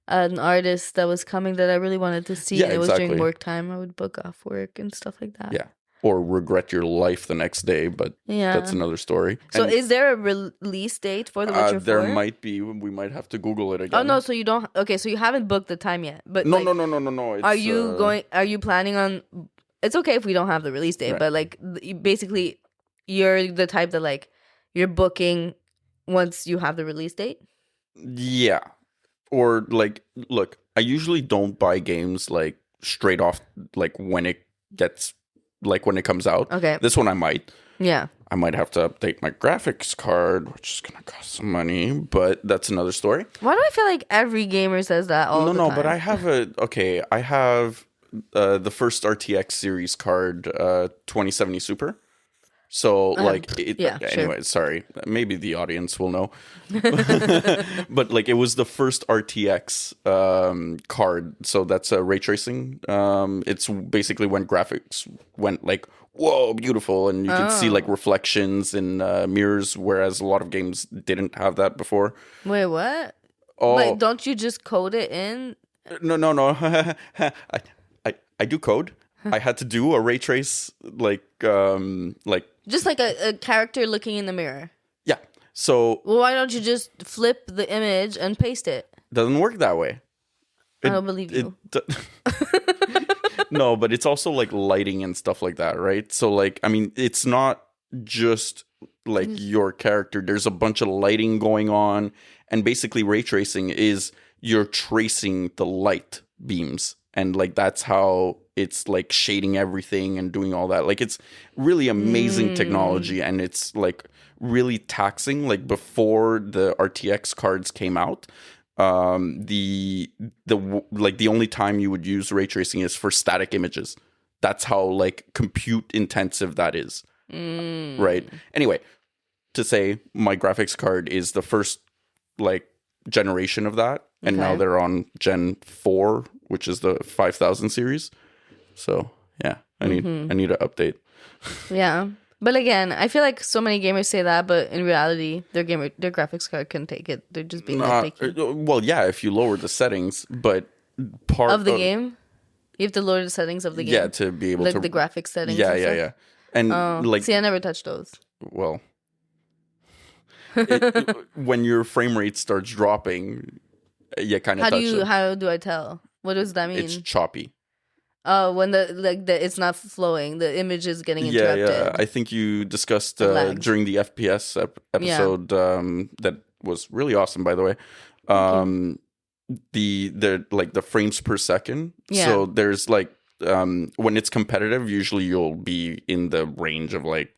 an artist that was coming that I really wanted to see and it was during work time, I would book off work and stuff like that. Yeah. Or regret your life the next day, but that's another story. So is there a release date for The Witcher 4? There might be. We might have to Google it again. Oh, no, so you don't... Okay, so you haven't booked the time yet. But No. It's, are you planning on... It's okay if we don't have the release date, but like, basically, you're the type that like, you're booking once you have the release date? Yeah. Or like, look, I usually don't buy games like straight off, like when it comes out. Okay. This one I might. Yeah. I might have to update my graphics card, which is going to cost some money, but that's another story. Why do I feel like every gamer says that all the time? No, but I have the first RTX series card, 2070 Super. So like, anyway, sorry, maybe the audience will know, but like it was the first RTX card. So that's a ray tracing. It's basically when graphics went like, whoa, beautiful. And you could see like reflections in mirrors, whereas a lot of games didn't have that before. Wait, what? Oh, like, don't you just code it in? No. I do code. I had to do a ray trace, like just like a character looking in the mirror. Yeah. So. Well, why don't you just flip the image and paste it? Doesn't work that way. I don't believe you. No, but it's also like lighting and stuff like that, right? So like, I mean, it's not just like your character. There's a bunch of lighting going on, and basically ray tracing is you're tracing the light beams. And like that's how it's like shading everything and doing all that. Like it's really amazing technology, and it's like really taxing. Like before the RTX cards came out, the only time you would use ray tracing is for static images. That's how like compute intensive that is. Right. Anyway, to say my graphics card is the first like generation of that, and now they're on Gen 4, which is the 5000 series. So yeah, I need to update. Yeah. But again, I feel like so many gamers say that, but in reality, their graphics card can take it. They're just being nitpicky. Well, yeah, if you lower the settings, but part of the game, you have to lower the settings of the game. Yeah, to be able like to the graphics settings. Yeah. And like, see, I never touched those. Well, when your frame rate starts dropping, you kind of How do I tell? What does that mean? It's choppy. Oh, when it's not flowing, the image is getting interrupted. Yeah. I think you discussed during the FPS episode that was really awesome, by the way. The frames per second. Yeah. So there's like when it's competitive, usually you'll be in the range of like,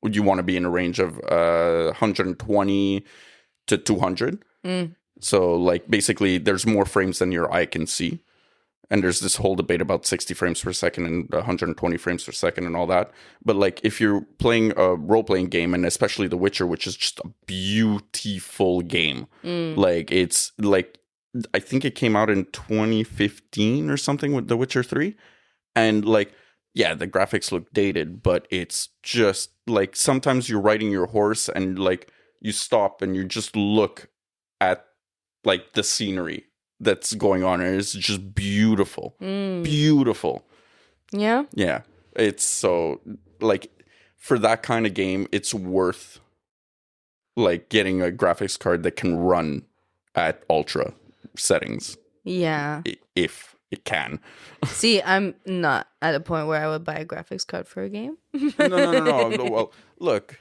you want to be in a range of 120 to 200. So like basically there's more frames than your eye can see. And there's this whole debate about 60 frames per second and 120 frames per second and all that. But like if you're playing a role-playing game, and especially The Witcher, which is just a beautiful game. Like it's like, I think it came out in 2015 or something with The Witcher 3. And like, yeah, the graphics look dated, but it's just like sometimes you're riding your horse and like you stop and you just look at like the scenery that's going on, and it's just beautiful. Beautiful. Yeah. It's so like for that kind of game, it's worth like getting a graphics card that can run at ultra settings. Yeah. If it can. See, I'm not at a point where I would buy a graphics card for a game. No. Well, look.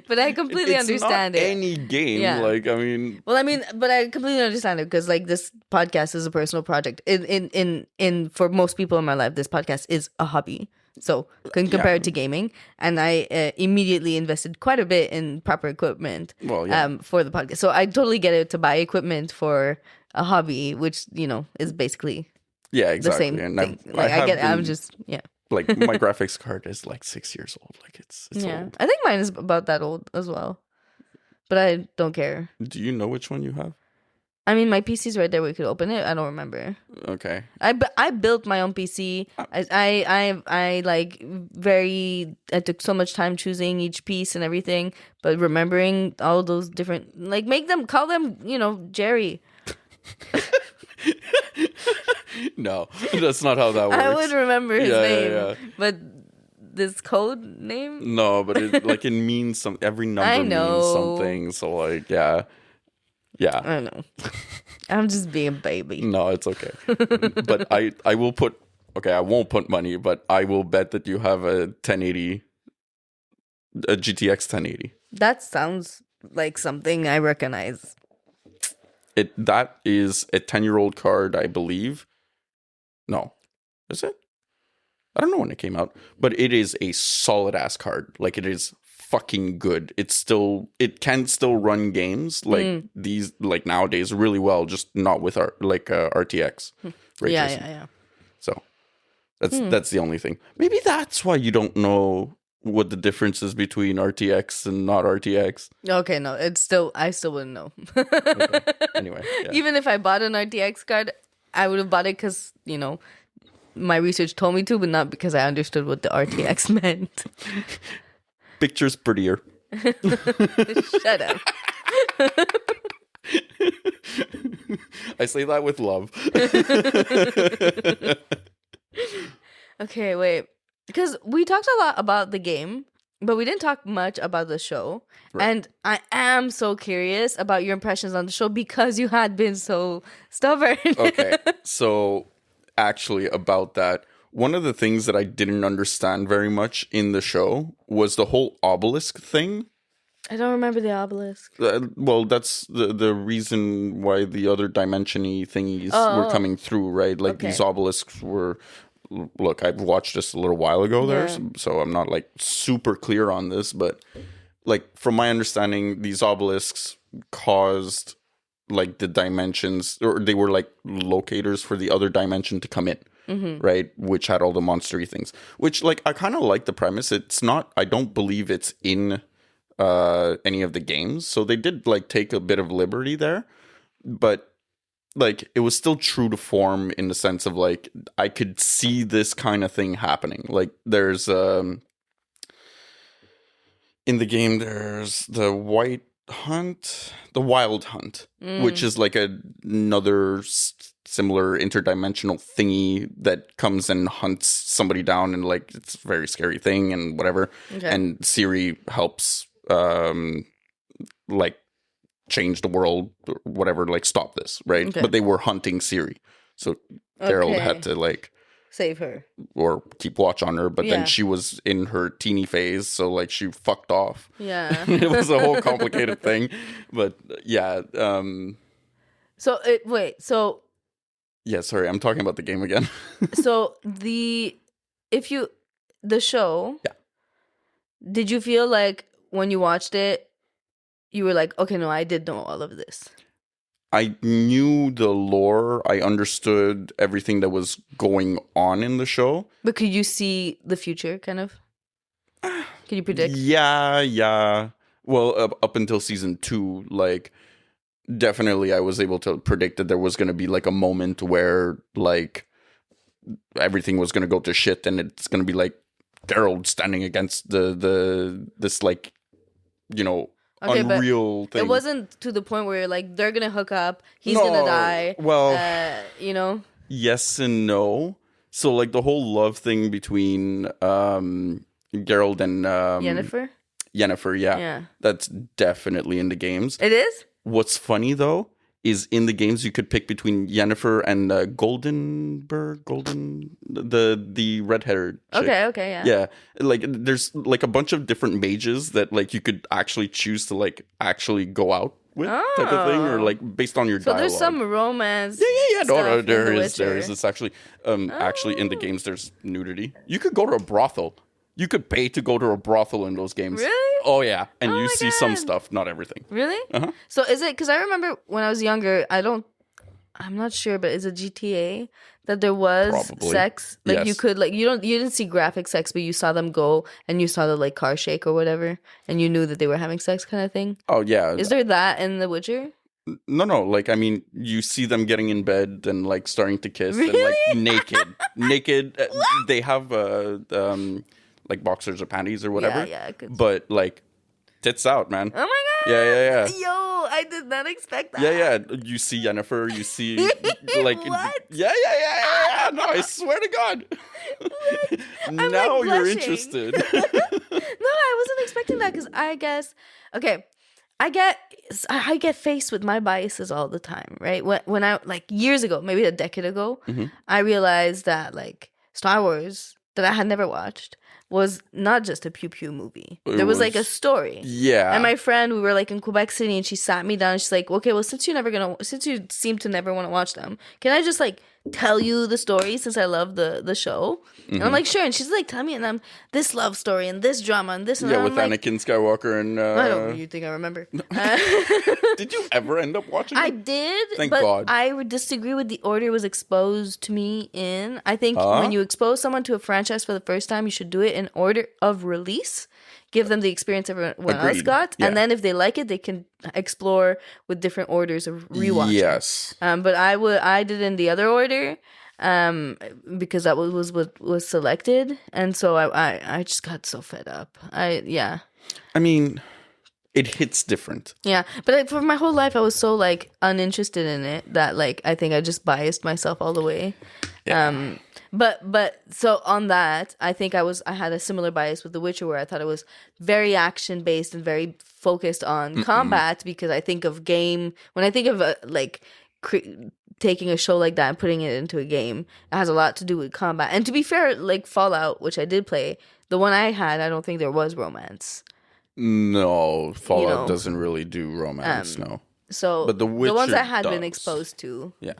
But I completely understand it. Any game, like I mean. Well, I mean, but I completely understand it because like this podcast is a personal project. In for most people in my life, this podcast is a hobby. So compare it to gaming, and I immediately invested quite a bit in proper equipment. For the podcast. So I totally get it to buy equipment for a hobby, which is basically. Yeah, exactly. The same thing. I get it. I'm just, Like my graphics card is like 6 years old. Like it's old. I think mine is about that old as well. But I don't care. Do you know which one you have? I mean, my PC's right there. We could open it. I don't remember. Okay. I built my own PC. I took so much time choosing each piece and everything, but remembering all those different, like call them, Jerry. No, that's not how that works. I would remember his name, but this code name? No, but it means something. Every number means something. So like, yeah. I know. I'm just being a baby. No, it's okay. But I will put. Okay, I won't put money, but I will bet that you have a 1080, a GTX 1080. That sounds like something I recognize. That is a 10-year-old card, I believe. No. Is it? I don't know when it came out, but it is a solid ass card. Like it is fucking good. It can still run games like these like nowadays really well, just not with RTX. Yeah. So that's the only thing. Maybe that's why you don't know what the difference is between RTX and not RTX. Okay, no, I still wouldn't know. Okay. Anyway, even if I bought an RTX card, I would have bought it because my research told me to, but not because I understood what the RTX meant. Picture's prettier. Shut up. I say that with love. Okay, wait. Because we talked a lot about the game, but we didn't talk much about the show. Right. And I am so curious about your impressions on the show because you had been so stubborn. Okay, so actually about that, one of the things that I didn't understand very much in the show was the whole obelisk thing. I don't remember the obelisk. Well, that's the reason why the other dimension-y thingies were coming through, right? Like these obelisks were... Look, I've watched this a little while ago there, so I'm not like super clear on this, but like from my understanding, these obelisks caused like the dimensions, or they were like locators for the other dimension to come in. Right, which had all the monstery things, which like I kind of like the premise. It's not, I don't believe it's in any of the games, so they did like take a bit of liberty there, but like it was still true to form in the sense of like I could see this kind of thing happening. Like there's in the game there's the wild hunt, which is like another similar interdimensional thingy that comes and hunts somebody down, and like it's a very scary thing and whatever. Okay. And Siri helps like change the world or whatever, like stop this, right? Okay. But they were hunting Siri, so Geralt had to like save her or keep watch on her, but then she was in her teeny phase, so like she fucked off. Yeah. It was a whole complicated thing, but yeah. So yeah, sorry, I'm talking about the game again. So the show, yeah, did you feel like when you watched it, you were like, okay, no, I did know all of this? I knew the lore. I understood everything that was going on in the show. But could you see the future, kind of? Can you predict? Yeah. Well, up until season 2, like, definitely I was able to predict that there was going to be, like, a moment where, like, everything was going to go to shit, and it's going to be, like, Geralt standing against this, like, you know, okay, unreal thing. It wasn't to the point where you're like, they're gonna hook up, he's gonna die. Well, you know? Yes and no. So like the whole love thing between Geralt and Yennefer? Yennefer, yeah. That's definitely in the games. It is? What's funny though is in the games you could pick between Yennefer and the red-haired chick. Okay, yeah. Yeah, like there's like a bunch of different mages that like you could actually choose to like actually go out with type of thing, or like based on your dialogue. So there's some romance. Yeah. No, there is. It's actually actually in the games there's nudity. You could go to a brothel. You could pay to go to a brothel in those games. Really? Oh, yeah. And you see some stuff, not everything. Really? Uh-huh. So is it, because I remember when I was younger, I'm not sure, but is it GTA that there was probably sex? Like you could, like, you didn't see graphic sex, but you saw them go and you saw the like car shake or whatever, and you knew that they were having sex kind of thing? Oh, yeah. Is there that in The Witcher? No. Like, I mean, you see them getting in bed and like starting to kiss. Really? And like naked. They have like boxers or panties or whatever. Yeah. But like tits out, man. Oh my god. Yeah. Yo, I did not expect that. Yeah. You see Yennefer, you see like what? Yeah. No, I swear to God. Now like you're interested. No, I wasn't expecting that, because I guess I get faced with my biases all the time, right? When I, like, years ago, maybe a decade ago, I realized that like Star Wars, that I had never watched, was not just a pew pew movie. There was like a story. Yeah. And my friend, we were like in Quebec City, and she sat me down and she's like, okay, well, since you seem to never want to watch them, can I just like tell you the story, since I love the show? And I'm like, sure. And she's like, tell me, and I'm this love story and this drama and this and yeah, with like, Anakin Skywalker and I don't know, you think I remember. Did you ever end up watching it? I did. Thank but God. I would disagree with the order it was exposed to me in. I think when you expose someone to a franchise for the first time, you should do it in order of release. Give them the experience everyone else got. Yeah. And then if they like it, they can explore with different orders of rewatching. Yes. But I did in the other order. Because that was what was selected, and so I just got so fed up. I mean, it hits different. Yeah, but for my whole life, I was so like uninterested in it that like I think I just biased myself all the way. Yeah. But so on that, I think I had a similar bias with The Witcher, where I thought it was very action based and very focused on combat, because I think of game when I think of taking a show like that and putting it into a game, it has a lot to do with combat. And to be fair, like Fallout, which I did play, the one I had, I don't think there was romance. No, Fallout doesn't really do romance, no. So but the ones I had been exposed to. Yeah.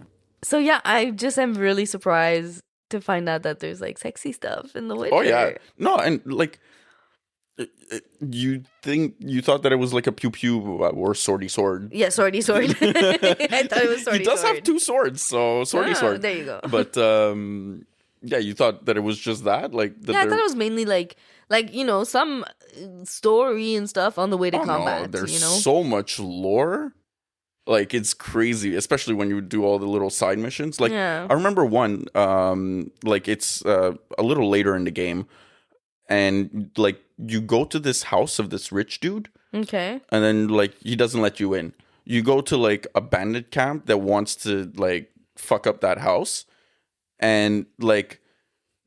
So yeah, I just am really surprised to find out that there's like sexy stuff in The Witcher. Oh yeah. No, and like You thought that it was like a pew pew or swordy sword? Yeah, swordy sword. I thought it was swordy sword. He does have two swords, so swordy sword. There you go. But yeah, you thought that it was just that, like. I thought it was mainly like some story and stuff on the way to combat. No, there's so much lore. Like, it's crazy, especially when you do all the little side missions. Like, I remember one, like, it's a little later in the game, and, like, you go to this house of this rich dude. Okay. And then, like, he doesn't let you in. You go to, like, a bandit camp that wants to, like, fuck up that house. And, like,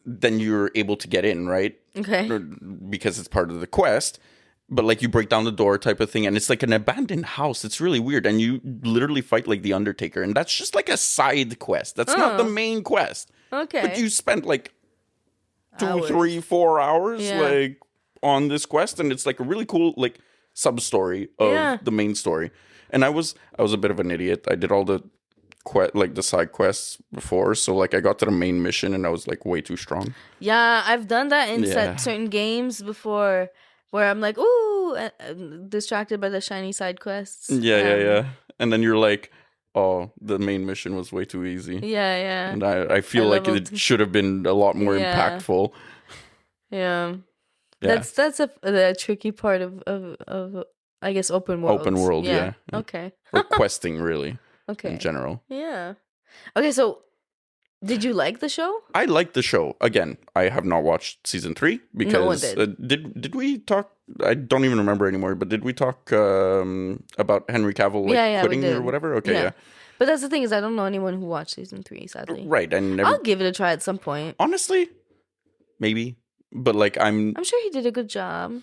then you're able to get in, right? Okay. Because it's part of the quest. But, like, you break down the door type of thing. And it's, like, an abandoned house. It's really weird. And you literally fight, like, the Undertaker. And that's just, like, a side quest. That's not the main quest. Okay. But you spent, like, 2, hours. 3, 4 hours, like, on this quest. And it's, like, a really cool, like, sub-story of the main story. And I was a bit of an idiot. I did all the the side quests before, so like I got to the main mission and I was like way too strong. Yeah, I've done that in certain games before, where I'm like, ooh, distracted by the shiny side quests. Yeah. And then you're like, oh, the main mission was way too easy. Yeah. And I feel like it should have been a lot more impactful. Yeah. That's the tricky part of I guess open world. Open world, yeah. Okay. Or questing, really. Okay. In general. Yeah. Okay, so did you like the show? I liked the show. Again, I have not watched season 3 because no one did. Did we talk? I don't even remember anymore. But did we talk about Henry Cavill quitting or whatever? Okay, yeah. But that's the thing is, I don't know anyone who watched season 3. Sadly, right. And I'll give it a try at some point. Honestly, maybe. But like, I'm sure he did a good job.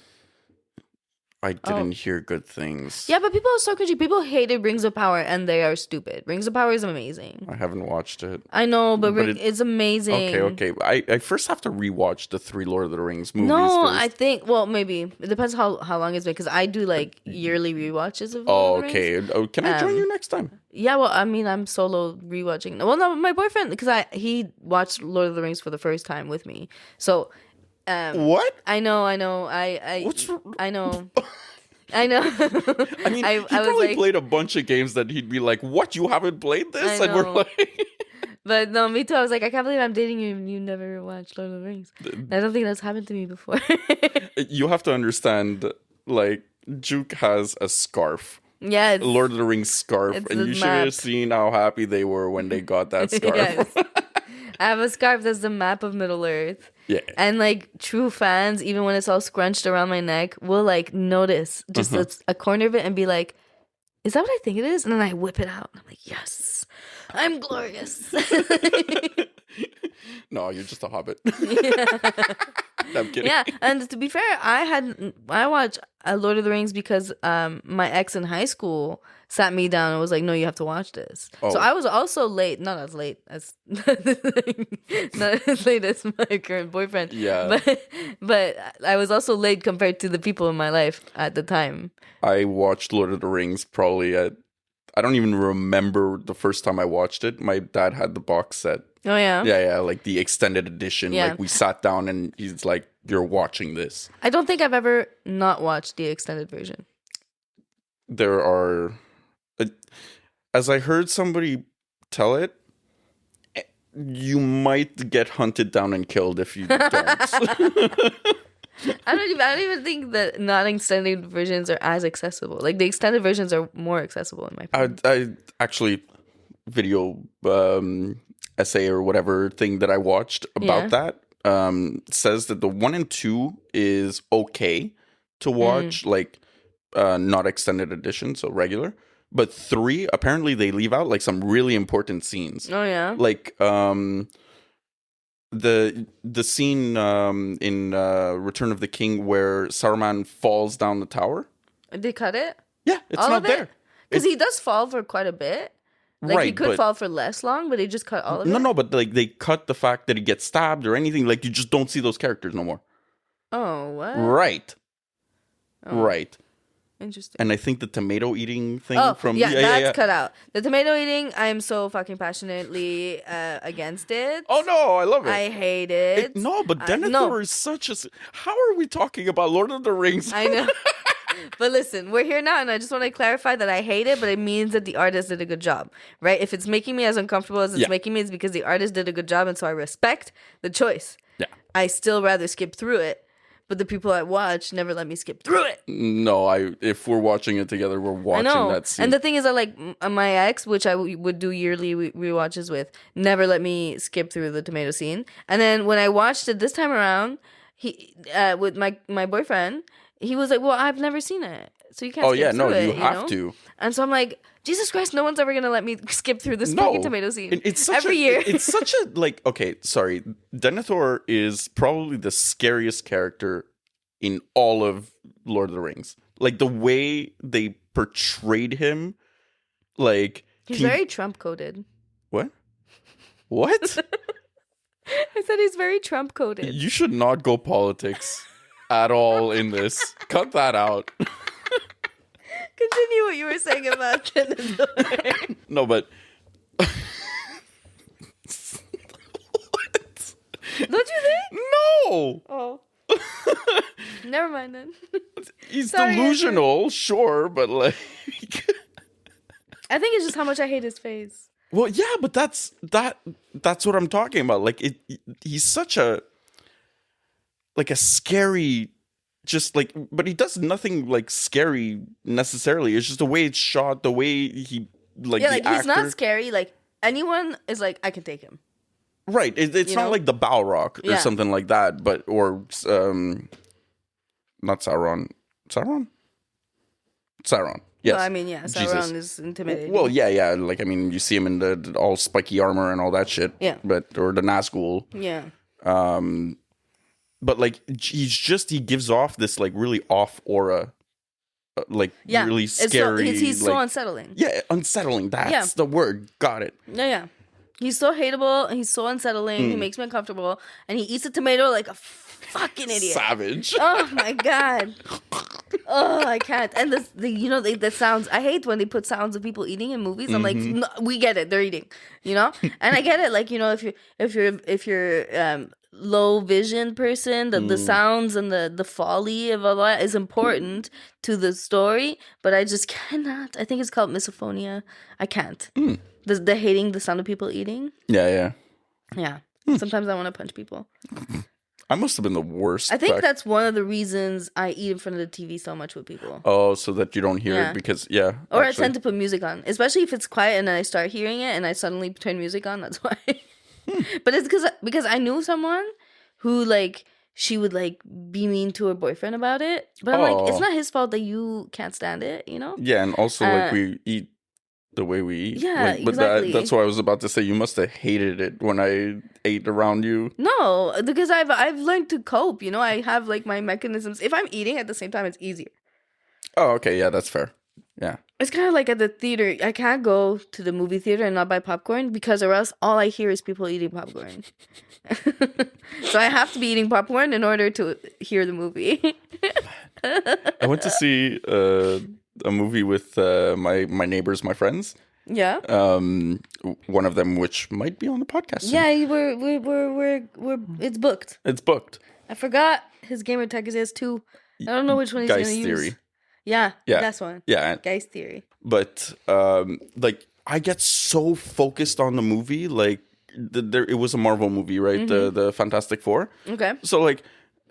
I didn't hear good things. Yeah, but people are so cringy. People hated Rings of Power, and they are stupid. Rings of Power is amazing. I haven't watched it. I know, but it's amazing. Okay. I first have to rewatch the 3 Lord of the Rings movies. No, first. I think, well, maybe. It depends how long it's been, because I do, like, yearly rewatches of Lord of the Rings. Oh, can I join you next time? Yeah, well, I mean, I'm solo rewatching. Well, no, my boyfriend, because he watched Lord of the Rings for the first time with me. So, what? I know. I know. I know. I mean, he probably played a bunch of games that he'd be like, "What? You haven't played this?" And we're like, but no, me too. I was like, I can't believe I'm dating you and you never watched Lord of the Rings. I don't think that's happened to me before. You have to understand, like, Juke has a scarf. Yeah, Lord of the Rings scarf, and you should have seen how happy they were when they got that scarf. Yes. I have a scarf that's the map of Middle Earth. Yeah. And like true fans, even when it's all scrunched around my neck, will like notice just a corner of it and be like, is that what I think it is? And then I whip it out. I'm like, yes, I'm glorious. No, you're just a hobbit. Yeah. No, I'm kidding. Yeah, and to be fair, I watched Lord of the Rings because my ex in high school sat me down and was like, no, you have to watch this. Oh. So I was also late, not as late as my current boyfriend. Yeah. But I was also late compared to the people in my life at the time. I watched Lord of the Rings probably I don't even remember the first time I watched it. My dad had the box set. Oh, yeah? Yeah, like the extended edition. Yeah. Like we sat down and he's like, you're watching this. I don't think I've ever not watched the extended version. There are... as I heard somebody tell it, you might get hunted down and killed if you don't. I don't even think that non-extended versions are as accessible. Like the extended versions are more accessible in my opinion. I actually video essay or whatever thing that I watched about that says that the 1 and 2 is okay to watch, like not extended edition, so regular. But 3, apparently they leave out like some really important scenes. Oh yeah, like the scene in Return of the King where Saruman falls down the tower. They cut it? Yeah, it's all not there. Because he does fall for quite a bit. Like right, he could fall for less long, but they just cut all of it. No, but like they cut the fact that he gets stabbed or anything. Like you just don't see those characters no more. Oh, what? Right. Oh. Right. Interesting. And I think the tomato eating thing that's cut out. The tomato eating, I'm so fucking passionately against it. Oh no, I love it. I hate it. No, but Denethor is such a... How are we talking about Lord of the Rings? I know. But listen, we're here now, and I just want to clarify that I hate it, but it means that the artist did a good job, right? If it's making me as uncomfortable as it's making me, it's because the artist did a good job, and so I respect the choice. Yeah. I still rather skip through it, but the people I watch never let me skip through it. No, if we're watching it together, we're watching that scene. And the thing is that, like, my ex, which I would do yearly rewatches with, never let me skip through the tomato scene. And then when I watched it this time around, he with my boyfriend, he was like, well, I've never seen it, so you can't skip through it. You have to. And so I'm like, Jesus Christ, no one's ever going to let me skip through this fucking tomato scene. It's every year. It's such a, like, okay, sorry. Denethor is probably the scariest character in all of Lord of the Rings. Like, the way they portrayed him, like... He's very Trump-coded. What? What? I said he's very Trump-coded. You should not go politics at all in this. Cut that out. Continue what you were saying about Denethor. No, but... What? Don't you think? No! Oh. Never mind then. He's delusional, Andrew. Sure, but like... I think it's just how much I hate his face. Well, yeah, but that's what I'm talking about. Like, he's such a... Like, a scary... Just like... But he does nothing, like, scary necessarily. It's just the way it's shot, the way he... Like, yeah, like, he's not scary. Like, anyone is like, I can take him. Right. It's not like the Balrog or something like that, but... Or... Not Sauron. Sauron? Sauron. Yes. Well, I mean, yeah, Sauron is intimidating. Well, yeah. Like, I mean, you see him in the all spiky armor and all that shit. Yeah. Or the Nazgul. Yeah. But, like, he gives off this, like, really off aura. Really scary. He's so unsettling. Yeah, unsettling. That's the word. Got it. Yeah. He's so hateable. He's so unsettling. He makes me uncomfortable. And he eats a tomato like a fucking idiot. Savage. Oh, my God. Oh, I can't. And the sounds. I hate when they put sounds of people eating in movies. I'm like, no, we get it. They're eating, And I get it. Like, if you're low vision person, the sounds and the folly of all that is important to the story. But I just cannot. I think it's called misophonia. I can't. The hating the sound of people eating. Yeah. Sometimes I want to punch people. I must have been the worst. I think that's one of the reasons I eat in front of the TV so much with people. Oh, so that you don't hear it because, Or actually. I tend to put music on. Especially if it's quiet and then I start hearing it and I suddenly turn music on. That's why. But it's because I knew someone who, like, she would, like, be mean to her boyfriend about it. But I'm like, it's not his fault that you can't stand it, Yeah, and also, like, we eat the way we eat. Yeah, but exactly. That's what I was about to say. You must have hated it when I ate around you. No, because I've learned to cope. I have, like, my mechanisms. If I'm eating at the same time, it's easier. Oh, okay. Yeah, that's fair. Yeah. It's kind of like at the theater. I can't go to the movie theater and not buy popcorn because or else all I hear is people eating popcorn. So I have to be eating popcorn in order to hear the movie. I went to see a movie with my neighbors, my friends. Yeah. One of them, which might be on the podcast soon. Yeah, we're it's booked. It's booked. I forgot his gamer tag is S2. I don't know which one he's going to use. Theory. Yeah, that's one. Yeah. Guy's Theory. But, like, I get so focused on the movie, like, it was a Marvel movie, right? The Fantastic Four. Okay. So, like,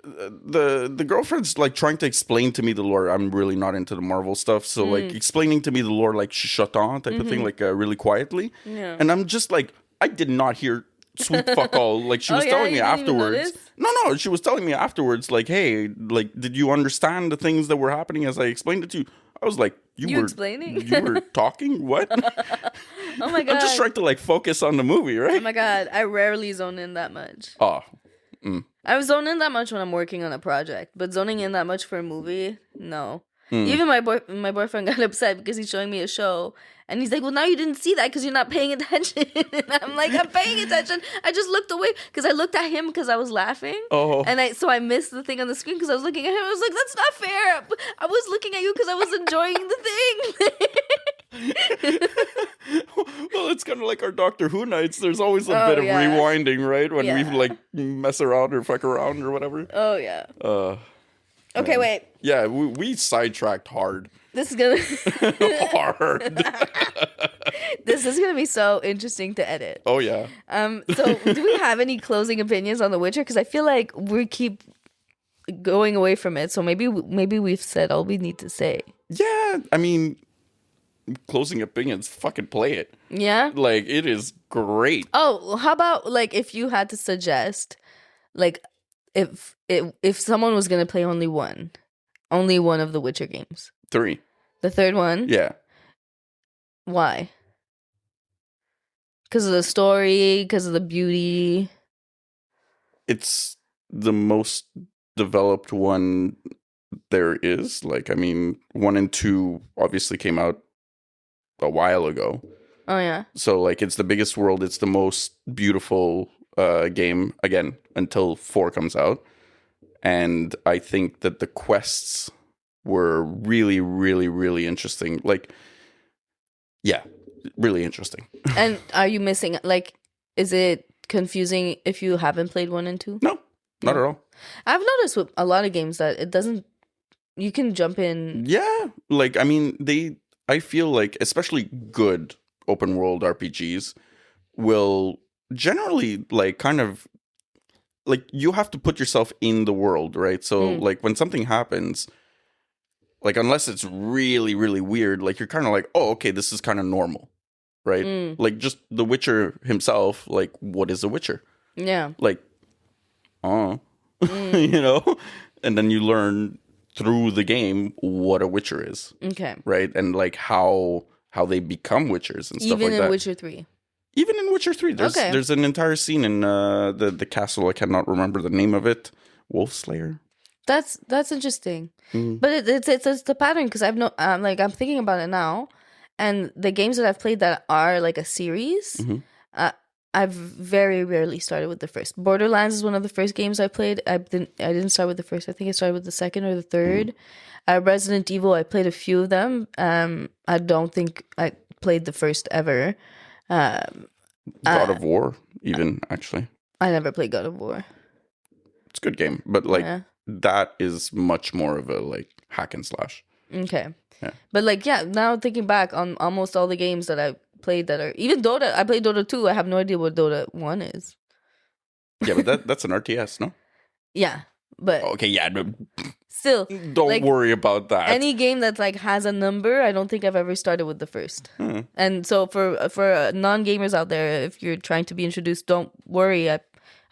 the girlfriend's, like, trying to explain to me the lore. I'm really not into the Marvel stuff. So, like, explaining to me the lore, like, chuchotant type of thing, like, really quietly. Yeah. And I'm just like, I did not hear sweet fuck all. Like, she was telling me afterwards. No, she was telling me afterwards, like, hey, like, did you understand the things that were happening as I explained it to you? I was like, you were explaining? You were talking? What? Oh my God. I'm just trying to, like, focus on the movie, right? Oh my God. I rarely zone in that much. Oh. I zone in that much when I'm working on a project, but zoning in that much for a movie, no. Even my boyfriend got upset because he's showing me a show And he's like, well, now you didn't see that because you're not paying attention. And I'm like, I'm paying attention. I just looked away because I looked at him because I was laughing. Oh. And I missed the thing on the screen because I was looking at him. I was like, that's not fair. I was looking at you because I was enjoying the thing. Well, it's kind of like our Doctor Who nights. There's always a bit of rewinding, right? When we like mess around or fuck around or whatever. Oh, yeah. Okay, wait. Yeah, we sidetracked hard. This is gonna hard. This is gonna be so interesting to edit. Oh yeah. So do we have any closing opinions on The Witcher? Because I feel like we keep going away from it. So maybe we've said all we need to say. Yeah, I mean, closing opinions. Fucking play it. Yeah. Like it is great. Oh, how about like if you had to suggest, like if someone was gonna play only one of the Witcher games. 3. The third one? Yeah. Why? Because of the story, because of the beauty. It's the most developed one there is. Like, I mean, 1 and 2 obviously came out a while ago. Oh, yeah. So, like, it's the biggest world. It's the most beautiful game, again, until 4 comes out. And I think that the quests were really, really, really interesting. Like, yeah, really interesting. And are you missing, like, is it confusing if you haven't played 1 and 2? No, not at all. I've noticed with a lot of games that it doesn't, you can jump in. Yeah, like, I mean, I feel like, especially good open world RPGs will generally, like, kind of, like, you have to put yourself in the world, right? So, like, when something happens, like, unless it's really, really weird, like, you're kind of like, oh, okay, this is kind of normal, right? Like, just The Witcher himself, like, what is a Witcher? Yeah. Like, you know? And then you learn through the game what a Witcher is. Okay. Right? And, like, how they become Witchers and stuff like that. Even in Witcher 3? Even in Witcher 3. There's an entire scene in the castle, I cannot remember the name of it. Wolfslayer? That's interesting, but it's the pattern because I'm thinking about it now, and the games that I've played that are like a series, I've very rarely started with the first. Borderlands is one of the first games I played. I didn't start with the first. I think I started with the second or the third. Resident Evil, I played a few of them. I don't think I played the first ever. God of War, even actually. I never played God of War. It's a good game, but like. Yeah. That is much more of a like hack and slash. Okay. Yeah. But like, yeah, now thinking back on almost all the games that I played that are even Dota, I played Dota 2. I have no idea what Dota 1 is. Yeah, but that's an RTS, no? Yeah, but okay, yeah, but still, don't like, worry about that. Any game that like has a number, I don't think I've ever started with the first. And so for non-gamers out there, if you're trying to be introduced, don't worry. I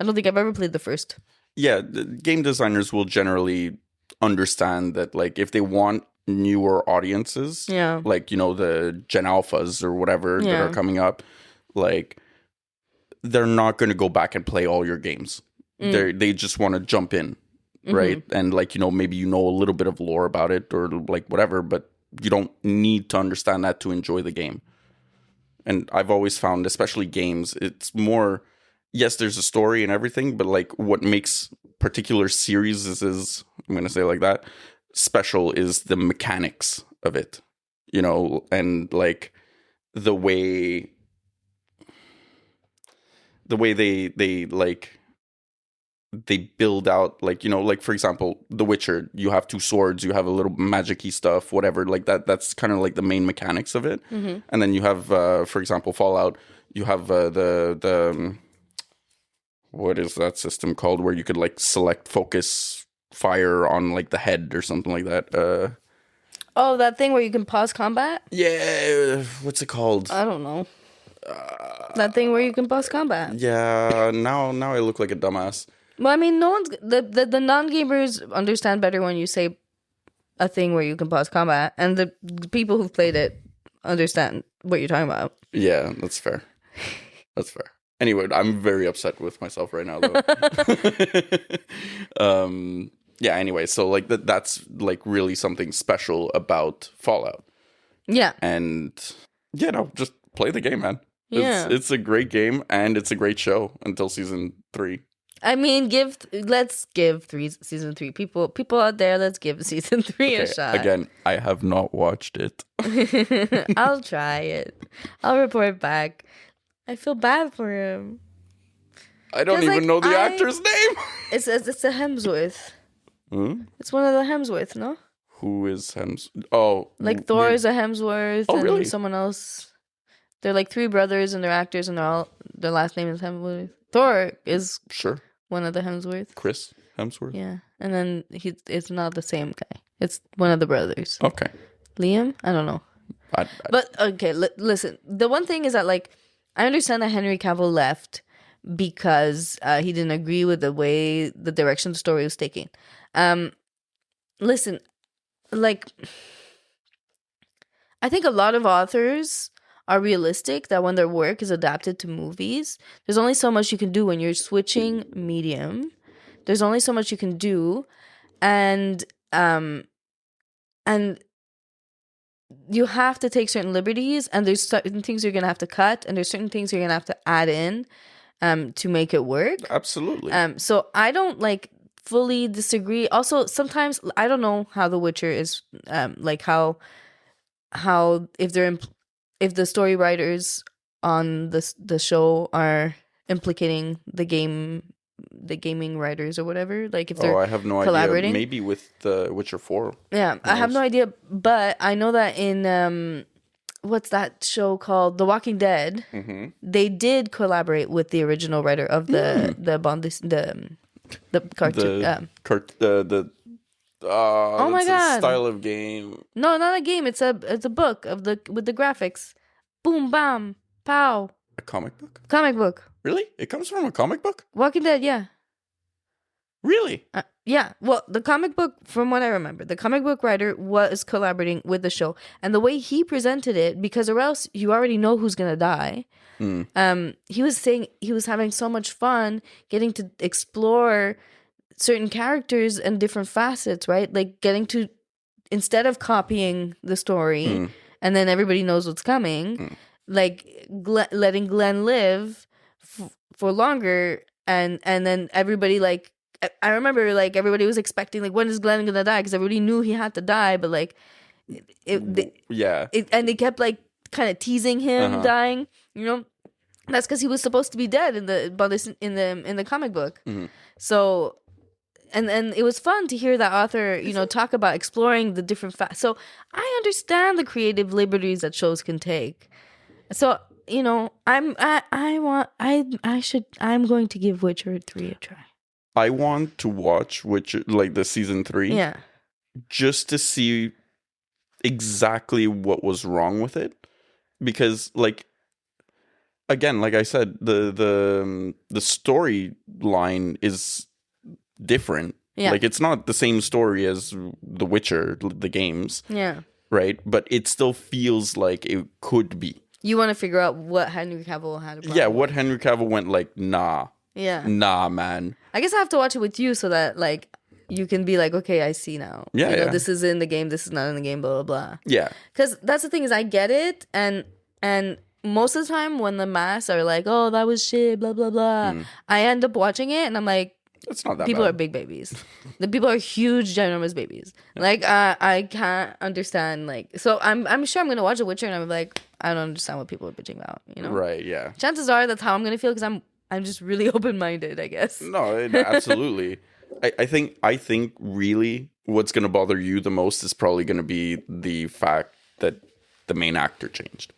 don't think I've ever played the first. Yeah, the game designers will generally understand that, like, if they want newer audiences, like, you know, the Gen Alphas or whatever that are coming up, like, they're not going to go back and play all your games. They just want to jump in, right? And, like, you know, maybe you know a little bit of lore about it or, like, whatever, but you don't need to understand that to enjoy the game. And I've always found, especially games, it's more... Yes, there's a story and everything, but like what makes particular series is I'm going to say it like that, special is the mechanics of it, you know, and like the way they like they build out, like, you know, like for example, The Witcher, you have 2 swords, you have a little magic-y stuff, whatever, like that's kind of like the main mechanics of it. And then you have, for example, Fallout, you have the what is that system called where you could like select focus fire on like the head or something like that? Oh, that thing where you can pause combat? Yeah, what's it called? I don't know. That thing where you can pause combat. Yeah, now I look like a dumbass. Well, I mean, no one's the non-gamers understand better when you say a thing where you can pause combat, and the people who've played it understand what you're talking about. Yeah, that's fair. That's fair. Anyway, I'm very upset with myself right now, though. Yeah, anyway, so, like, that's, like, really something special about Fallout. Yeah. And, Yeah, no, just play the game, man. Yeah. It's a great game, and it's a great show until season 3. I mean, let's give season 3 people out there. Let's give season 3 a shot. Again, I have not watched it. I'll try it. I'll report back. I feel bad for him. I don't even know the actor's name. It's a Hemsworth. It's one of the Hemsworth, no? Who is Hemsworth? Oh, like Thor is a Hemsworth. Oh, and really? Someone else. They're like 3 brothers, and they're actors, and their last name is Hemsworth. Thor is one of the Hemsworths. Chris Hemsworth. Yeah, and then it's not the same guy. It's one of the brothers. Okay. Liam? I don't know. But okay, listen. The one thing is that like I understand that Henry Cavill left because he didn't agree with the way the direction the story was taking. Listen, like I think a lot of authors are realistic that when their work is adapted to movies, there's only so much you can do when you're switching medium. There's only so much you can do, and you have to take certain liberties, and there's certain things you're gonna have to cut, and there's certain things you're gonna have to add in to make it work. Absolutely. So I don't like fully disagree. Also, sometimes I don't know how The Witcher is like how if the story writers on the show are implicating the gaming writers or whatever, like if they're I have no collaborating. idea. Maybe with The Witcher 4. Yeah, I have no idea, but I know that in what's that show called, The Walking Dead, they did collaborate with the original writer of the cartoon. Oh my god! Style of game. No, not a game. It's a book with the graphics. Boom, bam, pow. A comic book? Comic book. Really? It comes from a comic book? Walking Dead, yeah. Really? Yeah. Well, the comic book, from what I remember, the comic book writer was collaborating with the show, and the way he presented it, because or else you already know who's gonna die. He was saying he was having so much fun getting to explore certain characters and different facets, right? Like getting to, instead of copying the story and then everybody knows what's coming, like letting Glenn live for longer, and then everybody, like I remember like everybody was expecting like, when is Glenn gonna die, because everybody knew he had to die, but like and they kept like kind of teasing him dying, you know. That's because he was supposed to be dead in the comic book. So and it was fun to hear that author, you know, talk about exploring the different so I understand the creative liberties that shows can take. So, you know, I'm going to give Witcher 3 a try. I want to watch Witcher, like the season 3. Yeah. Just to see exactly what was wrong with it, because like, again, like I said, the storyline is different. Yeah. Like it's not the same story as The Witcher, the games. Yeah. Right? But it still feels like it could be. You want to figure out what Henry Cavill had a problem Yeah, what Henry Cavill went like, nah. Yeah. Nah, man. I guess I have to watch it with you so that like you can be like, okay, I see now. Yeah, you know, this is in the game, this is not in the game, blah, blah, blah. Yeah. Because that's the thing is I get it, and most of the time when the mass are like, oh, that was shit, blah, blah, blah, I end up watching it and I'm like, it's not that people bad. are big babies. The people are huge, ginormous babies. Yeah. Like, I can't understand, like, so I'm sure I'm going to watch The Witcher and I'm like, I don't understand what people are bitching about, you know? Right, yeah. Chances are that's how I'm going to feel, because I'm just really open-minded, I guess. No, absolutely. I think really what's going to bother you the most is probably going to be the fact that the main actor changed.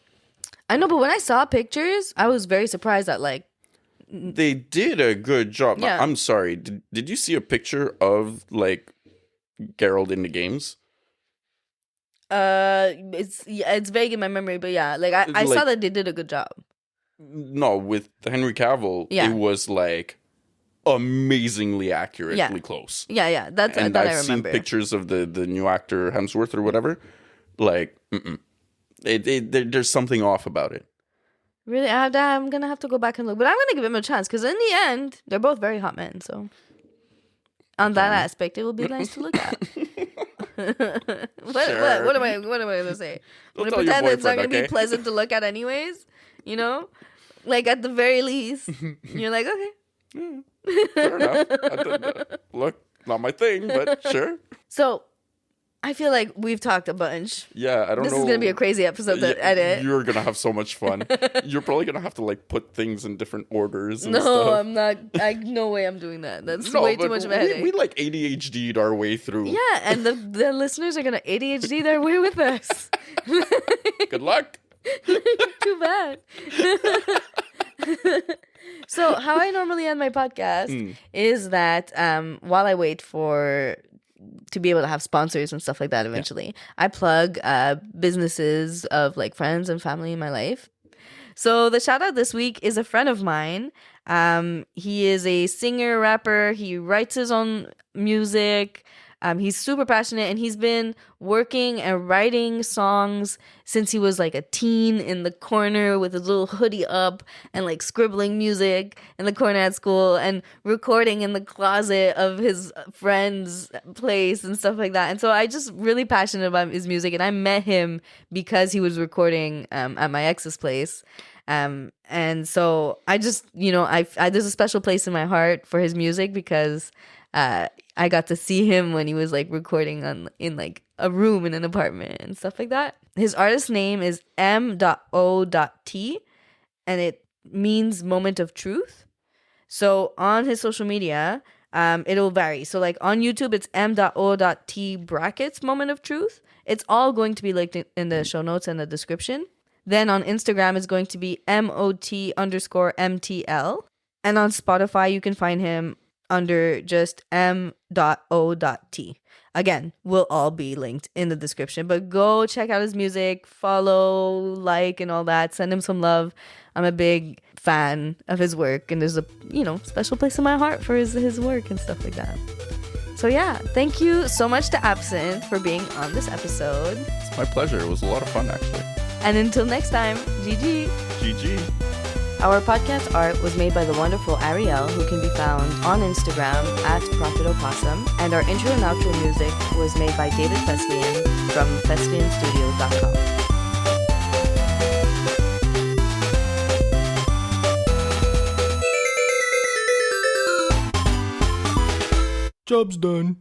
I know, but when I saw pictures, I was very surprised that, like, they did a good job. Yeah. I'm sorry. Did you see a picture of like Geralt in the games? It's vague in my memory, but yeah, like I saw that they did a good job. No, with Henry Cavill, it was like amazingly accurately close. Yeah, that I remember. I've seen pictures of the new actor Hemsworth or whatever. Like, there's something off about it. Really, I'm gonna have to go back and look, but I'm gonna give him a chance, because in the end, they're both very hot men. So, on that aspect, it will be nice to look at. What am I gonna say? I'm gonna pretend that it's not gonna be pleasant to look at anyways. You know, like at the very least, you're like, okay. Fair enough. Look, not my thing, but sure. So, I feel like we've talked a bunch. Yeah, I don't know. This is going to be a crazy episode to edit. You're going to have so much fun. You're probably going to have to like put things in different orders and stuff. No, I'm not. No way I'm doing that. That's way too much of a headache. We like ADHD'd our way through. Yeah, and the listeners are going to ADHD their way with us. Good luck. Too bad. So how I normally end my podcast is that while I wait to be able to have sponsors and stuff like that eventually, I plug businesses of like friends and family in my life. So the shout out this week is a friend of mine. He is a singer, rapper. He writes his own music. He's super passionate, and he's been working and writing songs since he was like a teen in the corner with his little hoodie up and like scribbling music in the corner at school and recording in the closet of his friend's place and stuff like that. And so I just really passionate about his music, and I met him because he was recording at my ex's place. And so I just, there's a special place in my heart for his music because I got to see him when he was like recording in like a room in an apartment and stuff like that. His artist name is M.O.T, and it means moment of truth. So on his social media, it'll vary. So like on YouTube, it's M.O.T brackets moment of truth. It's all going to be linked in the show notes and the description. Then on Instagram, it's going to be MOT_MTL. And on Spotify, you can find him under just M.O.T. Again, we'll all be linked in the description. But go check out his music, follow, like, and all that. Send him some love. I'm a big fan of his work, and there's a special place in my heart for his work and stuff like that. So yeah, thank you so much to Absynth for being on this episode. It's my pleasure. It was a lot of fun, actually. And until next time, GG. GG. Our podcast art was made by the wonderful Ariel, who can be found on Instagram at ProfitOpossum, and our intro and outro music was made by David Feslian from feslianstudios.com. Job's done.